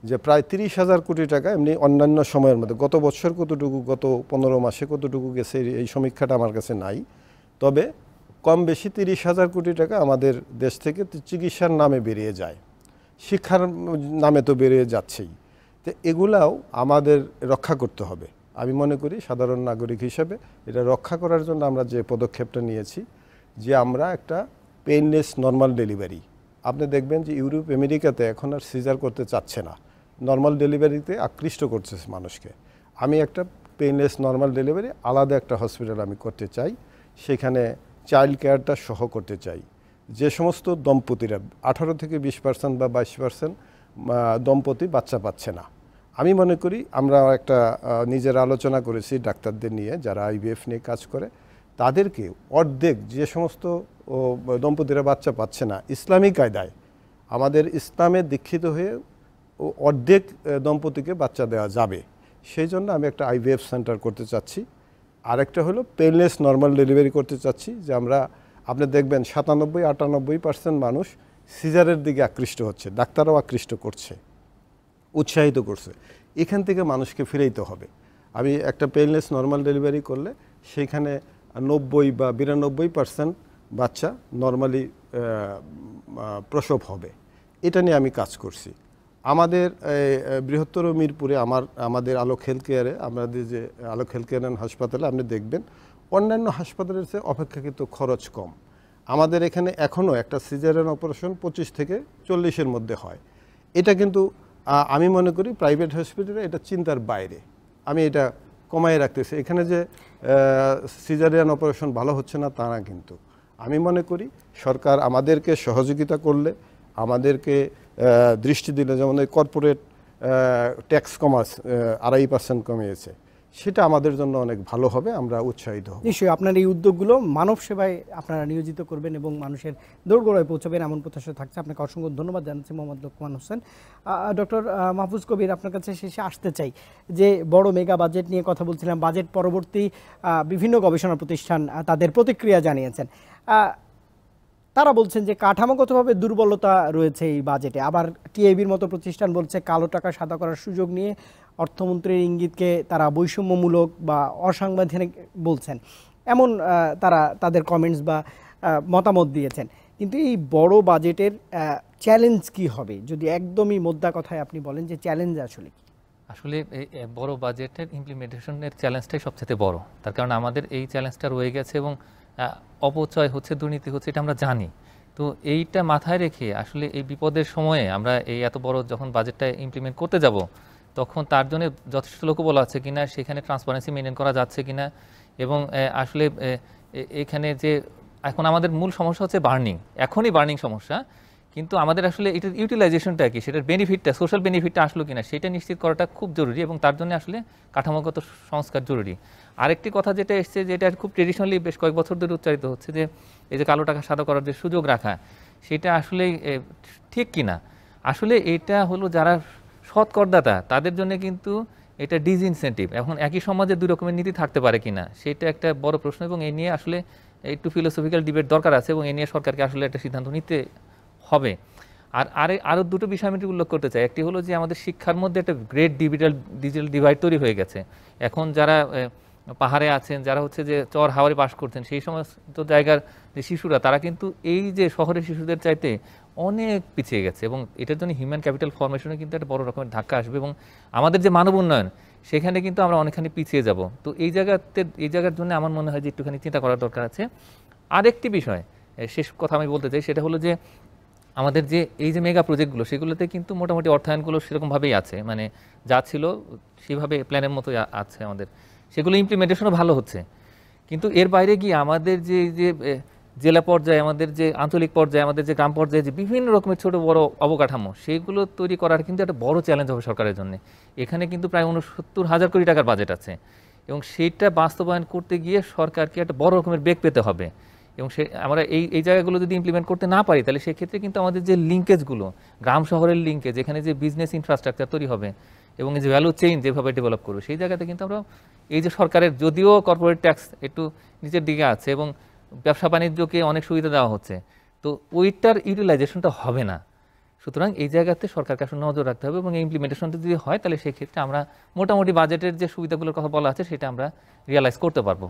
যে প্রায় 30,000 কোটি টাকা এমনি অন্যান্য সময়ের মধ্যে গত বছর কতটুকু, গত 15 মাসে কতটুকু গেছে এই সমীক্ষাটা আমার কাছে নাই, তবে কম বেশি 30,000 কোটি টাকা আমাদের দেশ থেকে চিকিৎসার নামে বেরিয়ে যায়, শিক্ষার নামে তো বেরিয়ে যাচ্ছেই। তো এগুলাও আমাদের রক্ষা করতে হবে। আমি মনে করি সাধারণ নাগরিক হিসেবে এটা রক্ষা করার জন্য আমরা যে পদক্ষেপটা নিয়েছি, যে আমরা একটা পেইনলেস নর্মাল ডেলিভারি, আপনি দেখবেন যে ইউরোপ আমেরিকাতে এখন আর সিজার করতে চাচ্ছে না, নর্মাল ডেলিভারিতে আকৃষ্ট করছে মানুষকে। আমি একটা পেইনলেস নর্মাল ডেলিভারি আলাদা একটা হসপিটাল আমি করতে চাই, সেখানে চাইল্ড কেয়ারটা সহ করতে চাই। যে সমস্ত দম্পতিরা 18 থেকে 20% বা 22% দম্পতি বাচ্চা পাচ্ছে না, আমি মনে করি আমরা একটা নিজের আলোচনা করেছি ডাক্তারদের নিয়ে যারা আইভিএফ নিয়ে কাজ করে, তাদেরকে অর্ধেক যে সমস্ত দম্পতিরা বাচ্চা পাচ্ছে না, ইসলামী কায়দায় আমাদের ইসলামে দীক্ষিত হয়ে অর্ধেক দম্পতিকে বাচ্চা দেওয়া যাবে। সেই জন্য আমি একটা আইভিএফ সেন্টার করতে চাচ্ছি। আরেকটা হলো পেইনলেস নর্মাল ডেলিভারি করতে চাচ্ছি, যে আমরা আপনি দেখবেন 97-98% মানুষ সিজারের দিকে আকৃষ্ট হচ্ছে, ডাক্তারও আকৃষ্ট করছে, উৎসাহিত করছে। এখান থেকে মানুষকে ফিরাইতে হবে। আমি একটা পেইনলেস নর্মাল ডেলিভারি করলে সেইখানে 90 বা 92% বাচ্চা নর্মালি প্রসব হবে। এটা নিয়ে আমি কাজ করছি। আমাদের বৃহত্তর মিরপুরে আমাদের আলোক হেলথ কেয়ারে, আমাদের যে আলোক হেলথ কেয়ার অ্যান্ড হাসপাতালে আপনি দেখবেন অন্যান্য হাসপাতালের চেয়ে অপেক্ষাকৃত খরচ কম। আমাদের এখানে এখনও একটা সিজারিয়ান অপারেশন 25 থেকে 40-এর মধ্যে হয়। এটা কিন্তু আমি মনে করি প্রাইভেট হসপিটালে এটা চিন্তার বাইরে। আমি এটা কমায় রাখতেছি। এখানে যে সিজারিয়ান অপারেশন ভালো হচ্ছে না তা না, কিন্তু আমি মনে করি সরকার আমাদেরকে সহযোগিতা করলে, আমাদেরকে দৃষ্টি দিলে, যেমন এই কর্পোরেট ট্যাক্স কমাস 2.5% কমিয়েছে, সেটা আমাদের জন্য অনেক ভালো হবে, আমরা উৎসাহিত হব। নিশ্চয়ই আপনার এই উদ্যোগগুলো মানব সেবায় আপনারা নিয়োজিত করবেন এবং মানুষের দোরগোড়ায় পৌঁছাবেন এমন প্রত্যাশা থাকছে। আপনাকে অসংখ্য ধন্যবাদ জানাচ্ছি মোহাম্মদ লোকমান হোসেন। ডক্টর মাহফুজ কবির, আপনার কাছে শেষে আসতে চাই যে বড় মেগা বাজেট নিয়ে কথা বলছিলাম, বাজেট পরবর্তী বিভিন্ন গবেষণা প্রতিষ্ঠান তাদের প্রতিক্রিয়া জানিয়েছেন। তারা বলছেন যে কাঠামোগতভাবে দুর্বলতা রয়েছে এই বাজেটে। আবার টিআইবির মতো প্রতিষ্ঠান বলছে কালো টাকা সাদা করার সুযোগ নিয়ে অর্থমন্ত্রীর ইঙ্গিতকে তারা বৈষম্যমূলক বা অসাংবিধানিক বলছেন, এমন তারা তাদের কমেন্টস বা মতামত দিয়েছেন। কিন্তু এই বড় বাজেটের চ্যালেঞ্জ কি হবে, যদি একদমই মোদ্দা কথায় আপনি বলেন যে চ্যালেঞ্জ আসলে কি? আসলে এই বড় বাজেটের ইমপ্লিমেন্টেশনের চ্যালেঞ্জটাই সবচেয়ে বড়। তার কারণ আমাদের এই চ্যালেঞ্জটা রয়ে গেছে এবং অপচয় হচ্ছে, দুর্নীতি হচ্ছে, এটা আমরা জানি। তো এইটা মাথায় রেখে আসলে এই বিপদের সময়ে আমরা এই এত বড় যখন বাজেটটা ইমপ্লিমেন্ট করতে যাব, তখন তার জন্য যথেষ্ট লোকবল আছে কিনা, সেখানে ট্রান্সপারেন্সি মেনটেন করা যাচ্ছে কিনা, এবং আসলে এখানে যে এখন আমাদের মূল সমস্যা হচ্ছে বার্নিং, এখনই বার্নিং সমস্যা, কিন্তু আমাদের আসলে এটার ইউটিলাইজেশনটা কি, সেটার বেনিফিটটা, সোশ্যাল বেনিফিটটা আসলো কিনা সেটা নিশ্চিত করাটা খুব জরুরি, এবং তার জন্য আসলে কাঠামোগত সংস্কার জরুরি। আরেকটি কথা যেটা এসছে, যেটা খুব ট্রেডিশনালি বেশ কয়েক বছর ধরে উচ্চারিত হচ্ছে, যে এই যে কালো টাকা সাদা করার যে সুযোগ রাখা, সেটা আসলে ঠিক কিনা। আসলে এটা হলো যারা সৎ করদাতা তাদের জন্য কিন্তু এটা ডিসইনসেন্টিভ। এখন একই সমাজে দুই রকমের নীতি থাকতে পারে কিনা সেটা একটা বড় প্রশ্ন, এবং এ নিয়ে আসলে একটু ফিলোসফিক্যাল ডিবেট দরকার আছে, এবং এ নিয়ে সরকারকে আসলে একটা সিদ্ধান্ত নিতে হবে। আর আরও দুটো বিষয় আমি উল্লেখ করতে চাই। একটি হলো যে আমাদের শিক্ষার মধ্যে একটা গ্রেট ডিজিটাল ডিভাইড তৈরি হয়ে গেছে। এখন যারা পাহাড়ে আছেন, যারা হচ্ছে যে চর হাওয়ারে বাস করছেন, সেই সমস্ত জায়গার যে শিশুরা, তারা কিন্তু এই যে শহরের শিশুদের চাইতে অনেক পিছিয়ে গেছে, এবং এটার জন্য হিউম্যান ক্যাপিটাল ফর্মেশনে কিন্তু একটা বড় রকমের ধাক্কা আসবে, এবং আমাদের যে মানব উন্নয়ন সেখানে কিন্তু আমরা অনেকখানি পিছিয়ে যাব। তো এই জায়গার জন্য আমার মনে হয় যে একটুখানি চিন্তা করার দরকার আছে। আরেকটি বিষয়, শেষ কথা আমি বলতে চাই, সেটা হলো যে আমাদের যে এই যে মেগা প্রজেক্টগুলো, সেগুলোতে কিন্তু মোটামুটি অর্থায়নগুলো সেরকমভাবেই আছে, মানে যা ছিল সেভাবে প্ল্যানের মতোই আছে আমাদের, সেগুলো ইমপ্লিমেন্টেশনও ভালো হচ্ছে। কিন্তু এর বাইরে গিয়ে আমাদের যে জেলা পর্যায়ে, আমাদের যে আঞ্চলিক পর্যায়ে, আমাদের যে গ্রাম পর্যায়ে যে বিভিন্ন রকমের ছোট বড় অবকাঠামো, সেগুলো তৈরি করার কিন্তু একটা বড় চ্যালেঞ্জ হবে সরকারের জন্য। এখানে কিন্তু প্রায় 69,000 কোটি টাকার বাজেট আছে, এবং সেইটা বাস্তবায়ন করতে গিয়ে সরকারকে একটা বড় রকমের বেগ পেতে হবে। এবং আমরা এই জায়গাগুলো যদি ইমপ্লিমেন্ট করতে না পারি, তাহলে সেক্ষেত্রে কিন্তু আমাদের যে লিঙ্কেজগুলো, গ্রাম শহরের লিঙ্কেজ, এখানে যে বিজনেস ইনফ্রাস্ট্রাকচার তৈরি হবে, এবং এই যে ভ্যালু চেইন যেভাবে ডেভেলপ করবে সেই জায়গাতে কিন্তু আমরা এই যে সরকারের যদিও কর্পোরেট ট্যাক্স একটু নিচের দিকে আছে এবং ব্যবসা বাণিজ্যকে অনেক সুবিধা দেওয়া হচ্ছে, তো ওইটার ইউটিলাইজেশনটা হবে না। সুতরাং এই জায়গাতে সরকারকে আসলে নজর রাখতে হবে এবং এই ইমপ্লিমেন্টেশনটা যদি হয় তাহলে সেই ক্ষেত্রে আমরা মোটামুটি বাজেটের যে সুবিধাগুলোর কথা বলা আছে সেটা আমরা রিয়ালাইজ করতে পারবো।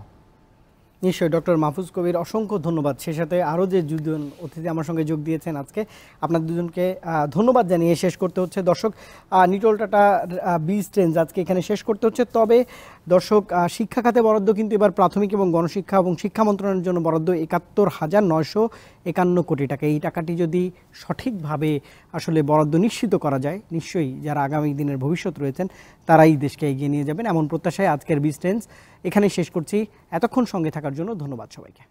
নিশ্চয়ই ডক্টর মাহফুজ কবির, অসংখ্য ধন্যবাদ। সে সাথে আরও যে দুজন অতিথি আমার সঙ্গে যোগ দিয়েছেন আজকে, আপনার দুজনকে ধন্যবাদ জানিয়ে শেষ করতে হচ্ছে। দর্শক, নিটোল টাটা বি স্ট্রেঞ্জ আজকে এখানে শেষ করতে হচ্ছে। তবে দর্শক, শিক্ষা খাতে বরাদ্দ কিন্তু এবার প্রাথমিক এবং গণশিক্ষা এবং শিক্ষা মন্ত্রণালয়ের জন্য বরাদ্দ ৭১,৯৫১ কোটি টাকা। এই টাকাটি যদি সঠিকভাবে আসলে বরাদ্দ নিশ্চিত করা যায়, নিশ্চয়ই যারা আগামী দিনের ভবিষ্যৎ রয়েছেন তারাই দেশকে এগিয়ে নিয়ে যাবেন, এমন প্রত্যাশায় আজকের বি স্ট্রেঞ্জ এখানেই শেষ করছি। এতক্ষণ সঙ্গে থাকার জন্য ধন্যবাদ সবাইকে।